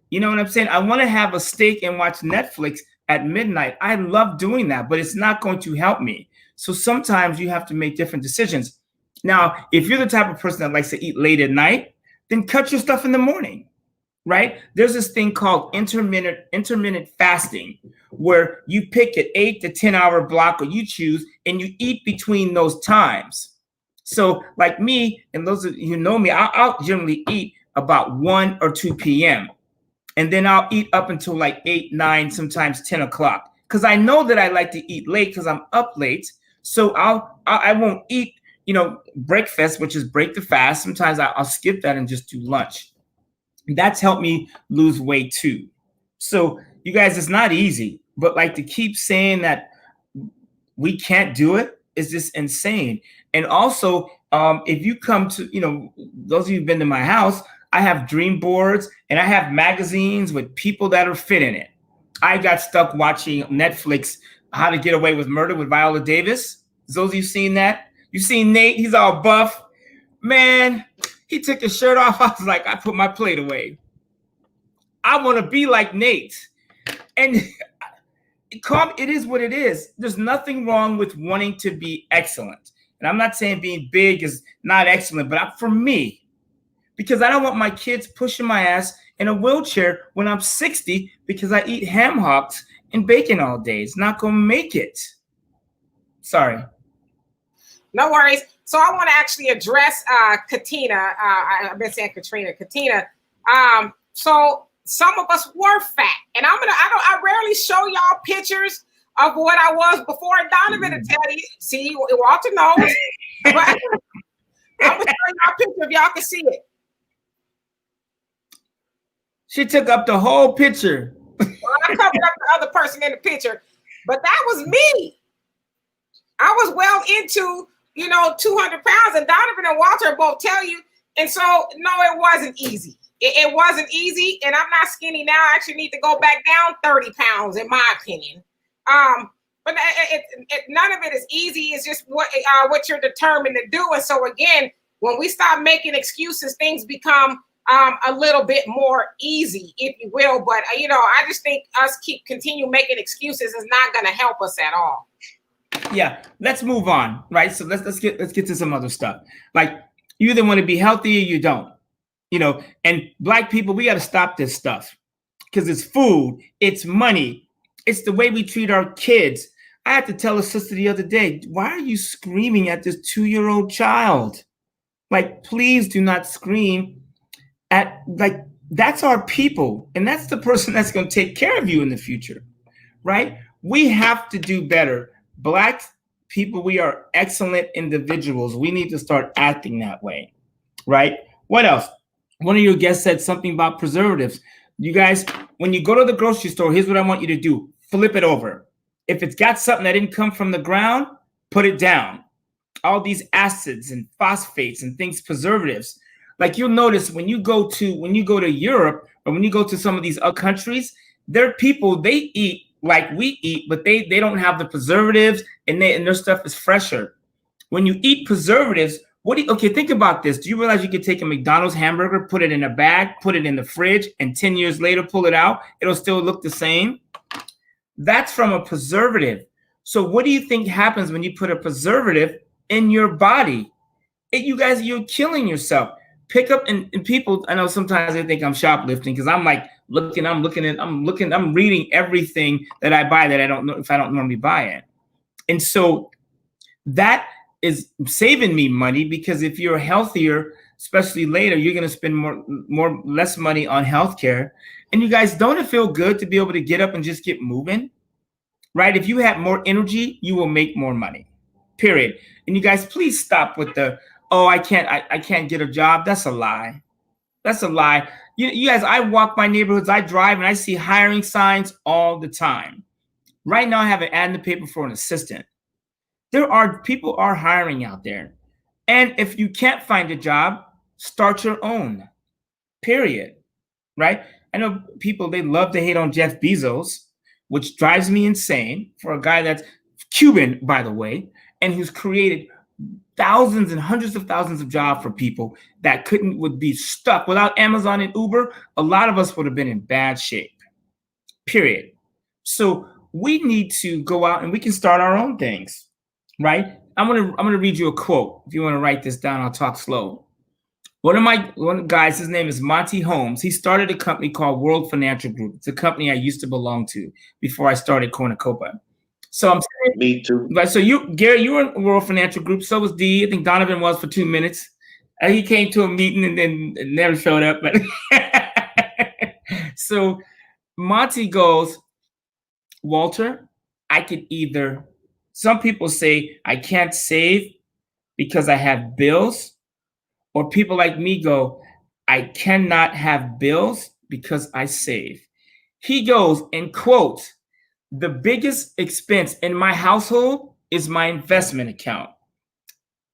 You know what I'm saying? I want to have a steak and watch Netflix at midnight. I love doing that, but it's not going to help me. So sometimes you have to make different decisions. Now, if you're the type of person that likes to eat late at night, then cut your stuff in the morning, right? There's this thing called intermittent fasting, where you pick an 8 to 10 hour block, or you choose, and you eat between those times. So like me, and those of you who know me, I'll generally eat about 1 or 2 p.m. And then I'll eat up until like 8, 9, sometimes 10 o'clock. Because I know that I like to eat late because I'm up late. So I won't eat, breakfast, which is break the fast. Sometimes I'll skip that and just do lunch. That's helped me lose weight too. So you guys, it's not easy, but like to keep saying that we can't do it is just insane. And also, if you come to, those of you who've been to my house, I have dream boards and I have magazines with people that are fit in it. I got stuck watching Netflix, How to Get Away with Murder with Viola Davis. Those of you seen that? You seen Nate? He's all buff. Man, he took his shirt off. I was like, I put my plate away. I want to be like Nate. And it is what it is. There's nothing wrong with wanting to be excellent. And I'm not saying being big is not excellent, but for me, because I don't want my kids pushing my ass in a wheelchair when I'm 60 because I eat ham hocks and bacon all day. It's not going to make it. Sorry. No worries. So I want to actually address Katina. I've been saying Katina. So some of us were fat, and I rarely show y'all pictures of what I was before. Donovan to tell you, see, Walter knows. But I'm gonna show y'all a picture if y'all can see it. She took up the whole picture. Well, I covered up the other person in the picture, but that was me. I was well into 200 pounds, and Donovan and Walter both tell you. And so, no, it wasn't easy. It wasn't easy, and I'm not skinny now. I actually need to go back down 30 pounds, in my opinion. But none of it is easy. It's just what you're determined to do. And so, again, when we stop making excuses, things become a little bit more easy, if you will. But I just think us continue making excuses is not going to help us at all. Yeah, let's move on, right? So let's get to some other stuff. Like, you either want to be healthy or you don't. And Black people, we got to stop this stuff because it's food, it's money, it's the way we treat our kids. I had to tell a sister the other day, why are you screaming at this 2-year-old child? Like, please do not scream at, like, that's our people. And that's the person that's going to take care of you in the future, right? We have to do better. Black people, we are excellent individuals. We need to start acting that way, right? What else? One of your guests said something about preservatives. You guys, when you go to the grocery store, here's what I want you to do. Flip it over. If it's got something that didn't come from the ground, put it down. All these acids and phosphates and things, preservatives. Like you'll notice when you go to Europe or when you go to some of these other countries, their people, they eat like we eat, but they don't have the preservatives and their stuff is fresher. When you eat preservatives, okay, think about this. Do you realize you could take a McDonald's hamburger, put it in a bag, put it in the fridge, and 10 years later pull it out? It'll still look the same. That's from a preservative. So what do you think happens when you put a preservative in your body? You're killing yourself. Pick up and people, I know sometimes they think I'm shoplifting because I'm like I'm reading everything that I buy that I don't know if I don't normally buy it. And so that is saving me money, because if you're healthier, especially later, you're going to spend less money on healthcare. And you guys, don't it feel good to be able to get up and just get moving, right? If you have more energy, you will make more money, period. And you guys, please stop with the, oh, I can't get a job. That's a lie. That's a lie. You guys, I walk my neighborhoods, I drive, and I see hiring signs all the time. Right now, I have an ad in the paper for an assistant. People are hiring out there. And if you can't find a job, start your own, period, right? I know people, they love to hate on Jeff Bezos, which drives me insane, for a guy that's Cuban, by the way, and who's created thousands and hundreds of thousands of jobs for people that would be stuck. Without Amazon and Uber, a lot of us would have been in bad shape, period. So we need to go out and we can start our own things, right? I'm gonna read you a quote. If you want to write this down, I'll talk slow. One of the guys, his name is Monty Holmes. He started a company called World Financial Group. It's a company I used to belong to before I started Cornucopia. So I'm saying, me too. Right. So Gary, you were in World Financial Group. So was D. I think Donovan was for 2 minutes. He came to a meeting and then never showed up. But so Monty goes, Walter, some people say I can't save because I have bills. Or people like me go, I cannot have bills because I save. He goes and quotes, the biggest expense in my household is my investment account.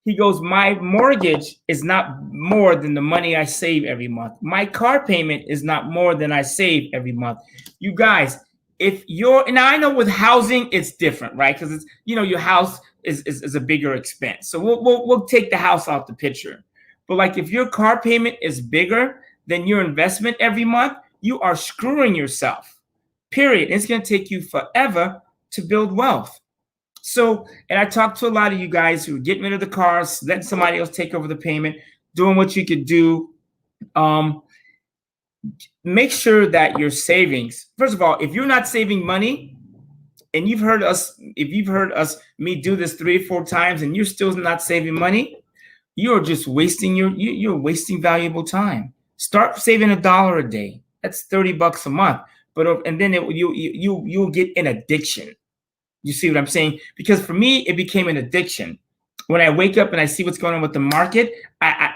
He goes, my mortgage is not more than the money I save every month. My car payment is not more than I save every month. You guys, now I know with housing, it's different, right? Because it's, your house is a bigger expense. So we'll take the house out the picture. But like if your car payment is bigger than your investment every month, you are screwing yourself, period. It's going to take you forever to build wealth. So, and I talked to a lot of you guys who are getting rid of the cars, letting somebody else take over the payment, doing what you could do. Make sure that your savings, first of all, if you're not saving money, and you've heard me do this 3 or 4 times and you're still not saving money, you're just wasting you're wasting valuable time. Start saving $1 a day. That's $30 a month. And then you'll get an addiction. You see what I'm saying? Because for me, it became an addiction. When I wake up and I see what's going on with the market, I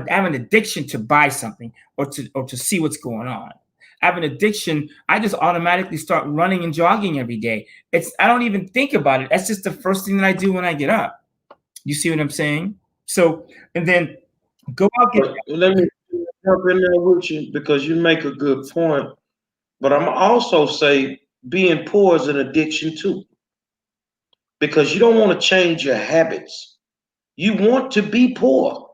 have an addiction to buy something or to see what's going on. I have an addiction. I just automatically start running and jogging every day. I don't even think about it. That's just the first thing that I do when I get up. You see what I'm saying? So, and then go out. Let me jump in there with you because you make a good point. But I'm also say being poor is an addiction too. Because you don't want to change your habits. You want to be poor.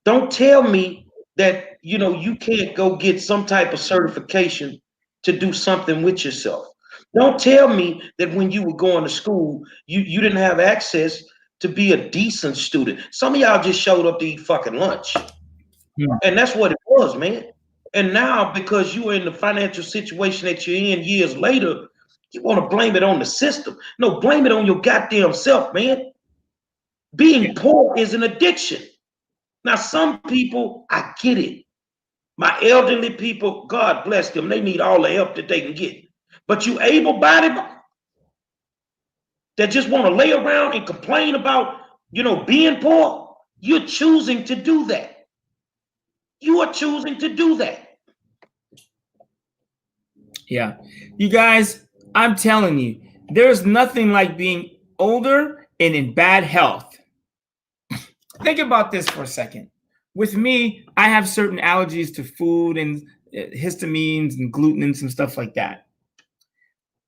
Don't tell me that you can't go get some type of certification to do something with yourself. Don't tell me that when you were going to school, you didn't have access to be a decent student. Some of y'all just showed up to eat fucking lunch. Yeah. And that's what it was, man. And now, because you are in the financial situation that you're in years later, You want to blame it on the system. No, blame it on your goddamn self, man. Being poor is an addiction. Now, some people, I get it. My elderly people, God bless them, they need all the help that they can get. But you able-bodied that just want to lay around and complain about, being poor, you're choosing to do that. You are choosing to do that. Yeah. You guys, I'm telling you, there's nothing like being older and in bad health. Think about this for a second. With me, I have certain allergies to food and histamines and gluten and some stuff like that.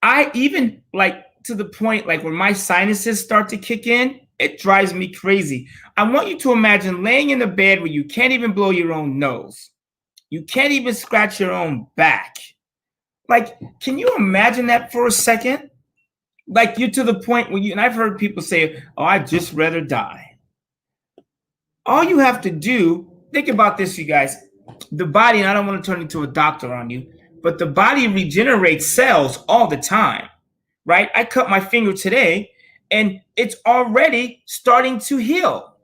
I even to the point where my sinuses start to kick in, it drives me crazy. I want you to imagine laying in a bed where you can't even blow your own nose. You can't even scratch your own back. Can you imagine that for a second? You're to the point where and I've heard people say, oh, I'd just rather die. All you have to do, think about this, you guys. The body, and I don't want to turn into a doctor on you, but the body regenerates cells all the time, right? I cut my finger today and it's already starting to heal.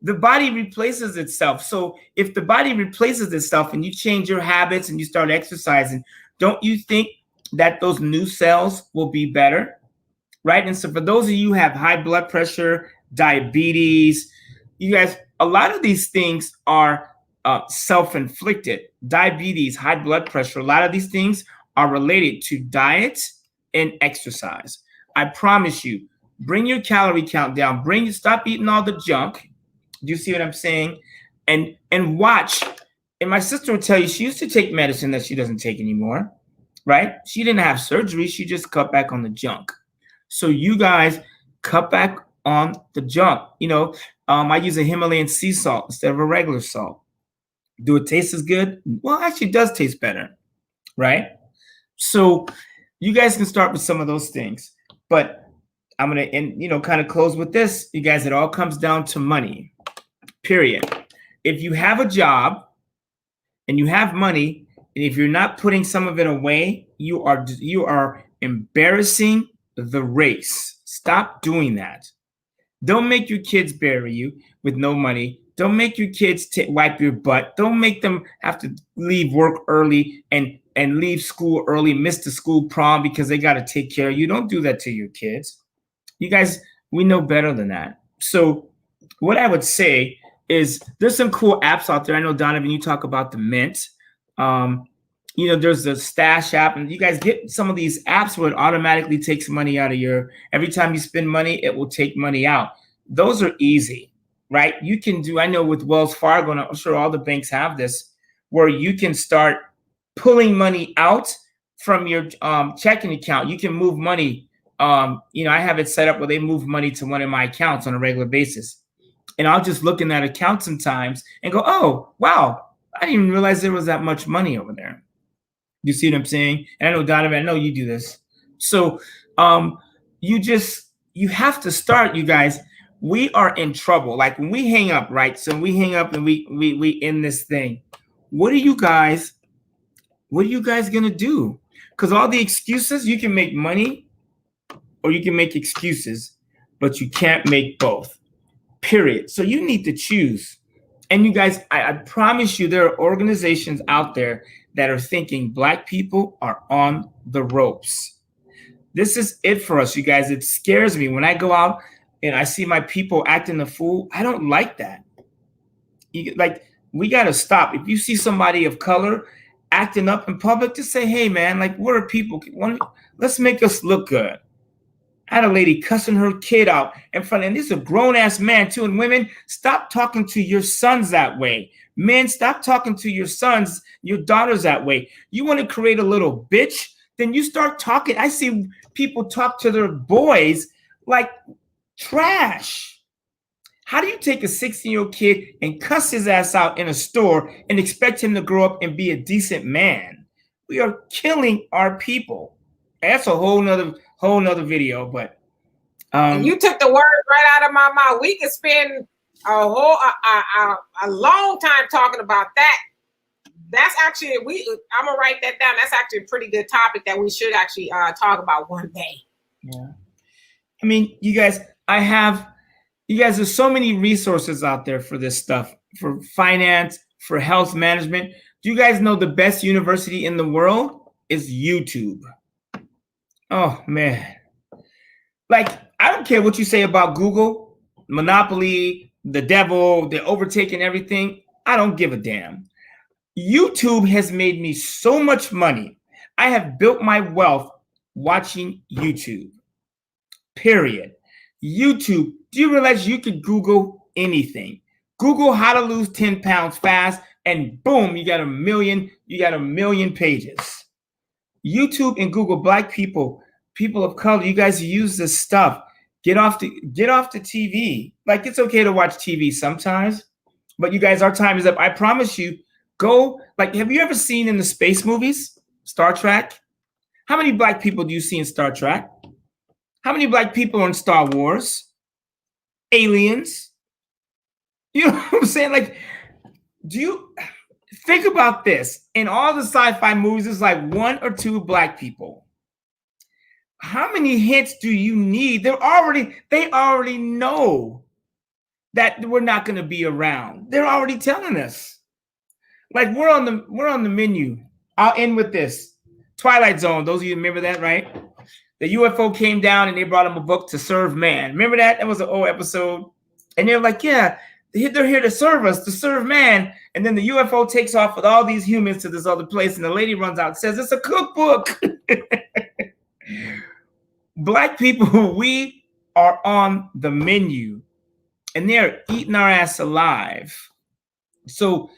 The body replaces itself. So if the body replaces itself and you change your habits and you start exercising, don't you think that those new cells will be better, right? And so for those of you who have high blood pressure, diabetes, you guys, a lot of these things are self-inflicted. Diabetes, high blood pressure, a lot of these things are related to diet and exercise. I promise you, bring your calorie count down. Stop eating all the junk. Do you see what I'm saying? And watch. And my sister will tell you she used to take medicine that she doesn't take anymore, right? She didn't have surgery. She just cut back on the junk. So you guys cut back on the junk. I use a Himalayan sea salt instead of a regular salt. Do it taste as good? Well, actually, it does taste better, right? So you guys can start with some of those things. But I'm going to kind of close with this. You guys, it all comes down to money, period. If you have a job and you have money, and if you're not putting some of it away, you are embarrassing the race. Stop doing that. Don't make your kids bury you with no money. Don't make your kids wipe your butt. Don't make them have to leave work early and leave school early, miss the school prom because they got to take care of you. Don't do that to your kids. You guys, we know better than that. So what I would say is there's some cool apps out there. I know, Donovan, you talk about the Mint. There's the Stash app, and you guys get some of these apps where it automatically takes money out of every time you spend money, it will take money out. Those are easy, right? You can do, I know with Wells Fargo, and I'm sure all the banks have this, where you can start pulling money out from your checking account. You can move money. I have it set up where they move money to one of my accounts on a regular basis. And I'll just look in that account sometimes and go, oh, wow, I didn't even realize there was that much money over there. You see what I'm saying? And I know, Donovan, I know you do this. So you have to start, you guys. We are in trouble. When we hang up, right? So we hang up and we end this thing. What are you guys gonna do? Because all the excuses, you can make money or you can make excuses, but you can't make both. Period. So you need to choose. And you guys, I promise you, there are organizations out there that are thinking Black people are on the ropes. This is it for us, you guys. It scares me when I go out and I see my people acting a fool. I don't like that. We got to stop. If you see somebody of color acting up in public, just say, hey, man, we're people. Let's make us look good. I had a lady cussing her kid out in front, and this is a grown-ass man, too. And women, stop talking to your sons that way. Men, stop talking to your sons, your daughters that way. You want to create a little bitch? Then you start talking. I see people talk to their boys like trash. How do you take a 16-year-old kid and cuss his ass out in a store and expect him to grow up and be a decent man? We are killing our people. That's a whole nother video, but and you took the word right out of my mouth. We could spend a long time talking about that. That's actually I'm gonna write that down. That's actually a pretty good topic that we should actually talk about one day. Yeah. I mean, you guys, there's so many resources out there for this stuff, for finance, for health management. Do you guys know the best university in the world is YouTube? Oh man. Like, I don't care what you say about Google, monopoly, the devil, they're overtaking everything. I don't give a damn. YouTube has made me so much money. I have built my wealth watching YouTube. Period. YouTube. Do you realize you could Google anything? Google how to lose 10 pounds fast, and boom, you got a million pages. YouTube and Google, Black people, people of color, you guys use this stuff. Get off the TV. Like, it's okay to watch TV sometimes, but you guys, our time is up. I promise you, go, like, have you ever seen in the space movies, Star Trek? How many Black people do you see in Star Trek? How many Black people are in Star Wars? Aliens? You know what I'm saying? Like, do you think about this? In all the sci-fi movies, there's like 1 or 2 Black people. How many hints do you need? They already know that we're not going to be around. They're already telling us. Like, we're on the menu. I'll end with this. Twilight Zone. Those of you remember that, right? The UFO came down and they brought him a book to serve man. Remember that? That was an old episode. And they're like, yeah, they're here to serve us, to serve man. And then the UFO takes off with all these humans to this other place. And the lady runs out and says, it's a cookbook. Black people, we are on the menu. And they're eating our ass alive. So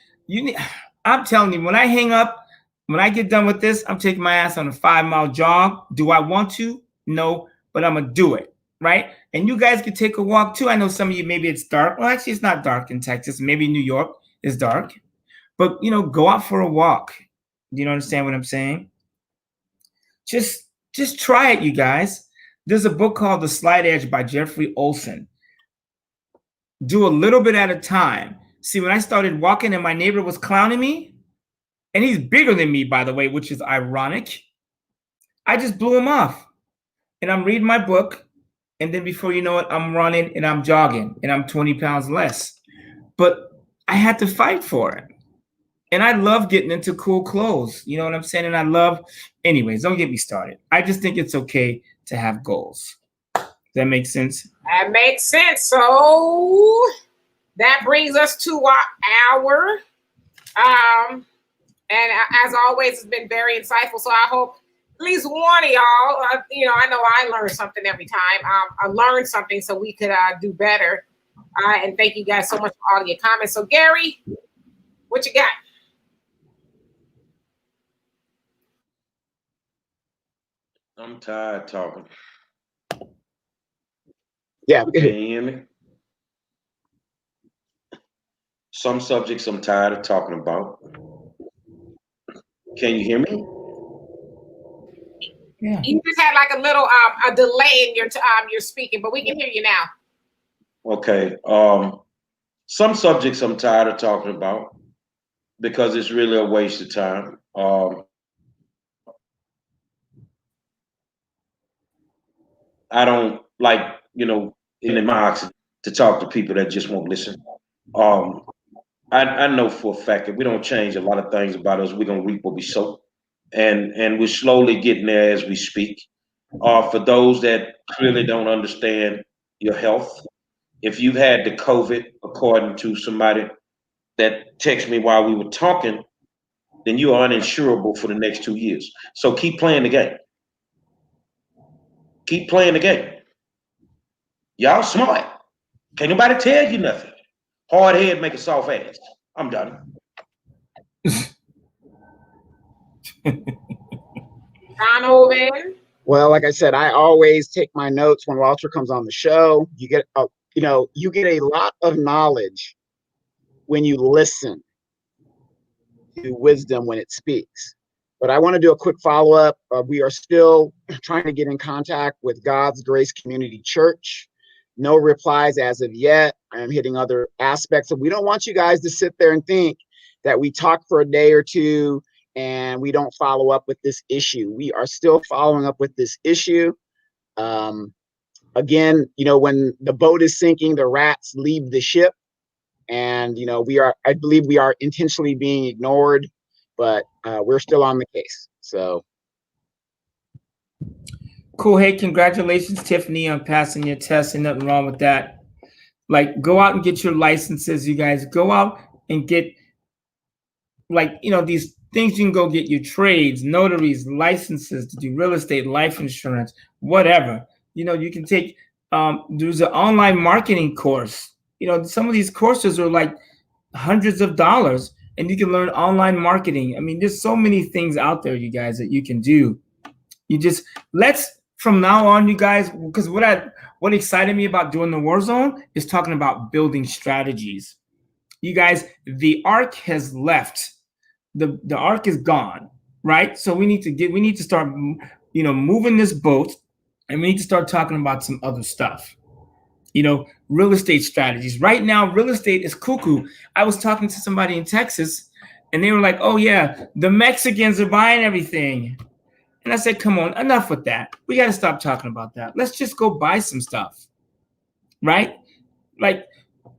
I'm telling you, when I hang up, when I get done with this, I'm taking my ass on a 5-mile jog. Do I want to? No, but I'm going to do it, right? And you guys can take a walk too. I know some of you, maybe it's dark. Well, actually, it's not dark in Texas. Maybe New York is dark. But, go out for a walk. Do you understand what I'm saying? Just try it, you guys. There's a book called The Slight Edge by Jeffrey Olson. Do a little bit at a time. See, when I started walking and my neighbor was clowning me, and he's bigger than me, by the way, which is ironic, I just blew him off. And I'm reading my book, and then before you know it, I'm running and I'm jogging, and I'm 20 pounds less. But I had to fight for it. And I love getting into cool clothes. You know what I'm saying? And anyways, don't get me started. I just think it's okay to have goals. Does that make sense? That makes sense. So that brings us to our hour. And as always, it's been very insightful. So I hope at least one of y'all, I know I learned something every time. I learned something so we could do better. And thank you guys so much for all of your comments. So Gary, what you got? I'm tired talking. Yeah. Can you hear me? Some subjects I'm tired of talking about. Can you hear me? Yeah. You just had like a little a delay in your speaking, but we can hear you now. Okay. Some subjects I'm tired of talking about because it's really a waste of time. I don't like, in my oxygen to talk to people that just won't listen. I know for a fact that we don't change a lot of things about us, we're gonna reap what we sow. And we're slowly getting there as we speak. For those that clearly don't understand your health, if you've had the COVID, according to somebody that texted me while we were talking, then you are uninsurable for the next 2 years. So keep playing the game. Keep playing the game. Y'all smart. Can't nobody tell you nothing. Hard head make a soft ass. I'm done. Well, like I said, I always take my notes when Walter comes on the show. You get a lot of knowledge when you listen to wisdom when it speaks. But I want to do a quick follow-up. We are still trying to get in contact with God's Grace Community Church. No replies as of yet. I am hitting other aspects. So we don't want you guys to sit there and think that we talk for a day or two and we don't follow up with this issue. We are still following up with this issue. Again, when the boat is sinking, the rats leave the ship. And, I believe we are intentionally being ignored, but we're still on the case. So. Cool. Hey, congratulations, Tiffany, on passing your test. And nothing wrong with that. Like, go out and get your licenses, you guys. Go out and get, these things you can go get: your trades, notaries, licenses to do real estate, life insurance, whatever. You can take, there's an online marketing course. Some of these courses are like hundreds of dollars, and you can learn online marketing. I mean, there's so many things out there, you guys, that you can do. From now on, you guys, because what excited me about doing the War Zone is talking about building strategies. You guys, the arc has left. The arc is gone, right? So we need to start, moving this boat, and we need to start talking about some other stuff. Real estate strategies. Right now, real estate is cuckoo. I was talking to somebody in Texas, and they were like, "Oh yeah, the Mexicans are buying everything." And I said, come on, enough with that. We got to stop talking about that. Let's just go buy some stuff, right? Like,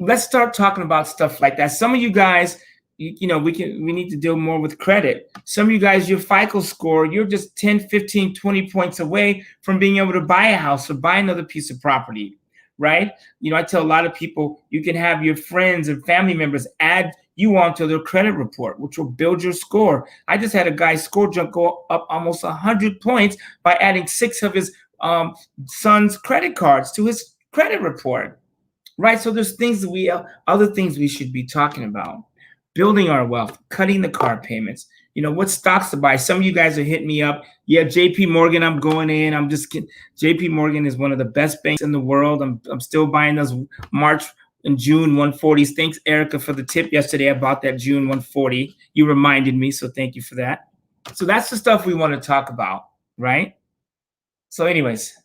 let's start talking about stuff like that. Some of you guys, we need to deal more with credit. Some of you guys, your FICO score, you're just 10, 15, 20 points away from being able to buy a house or buy another piece of property, right? I tell a lot of people, you can have your friends and family members add you onto their credit report, which will build your score. I just had a guy's score go up almost 100 points by adding 6 of his son's credit cards to his credit report, right? So there's other things we should be talking about. Building our wealth, cutting the car payments, what stocks to buy. Some of you guys are hitting me up. Yeah, JP Morgan, I'm going in. I'm just kidding. JP Morgan is one of the best banks in the world. I'm still buying those March and June 140s. Thanks, Erica, for the tip yesterday. I bought that June 140. You reminded me, so thank you for that. So that's the stuff we want to talk about, right? So anyways,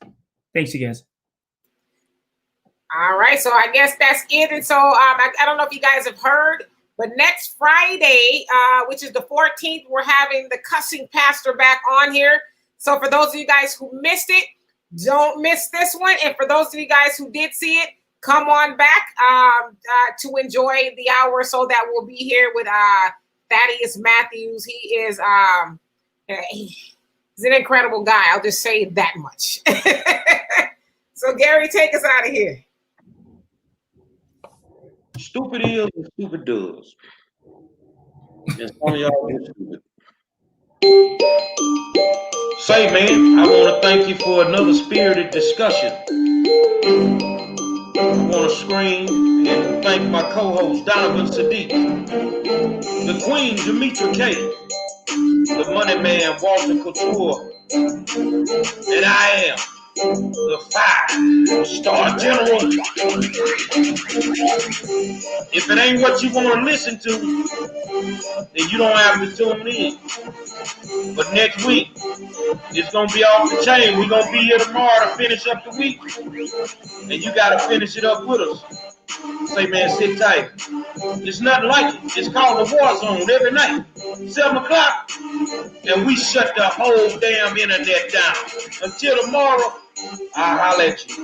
thanks, you guys. All right, so I guess that's it. And so I don't know if you guys have heard, but next Friday, which is the 14th, we're having the cussing pastor back on here. So for those of you guys who missed it, don't miss this one. And for those of you guys who did see it, come on back to enjoy the hour so that we'll be here with Thaddeus Matthews. He is he's an incredible guy. I'll just say that much. So Gary, take us out of here. Stupid is and stupid does. And some of y'all are stupid. Say, man, I want to thank you for another spirited discussion. I want to scream and thank my co-host, Donovan Sadiq, the Queen, Demetra K, the Money Man, Walter Couture, and I am the 5-star general. If it ain't what you want to listen to, then you don't have to tune in. But next week, it's going to be off the chain. We're going to be here tomorrow to finish up the week. And you got to finish it up with us. Say, man, sit tight. It's nothing like it. It's called the War Zone every night, 7 o'clock. And we shut the whole damn internet down. Until tomorrow, I'll holler at you.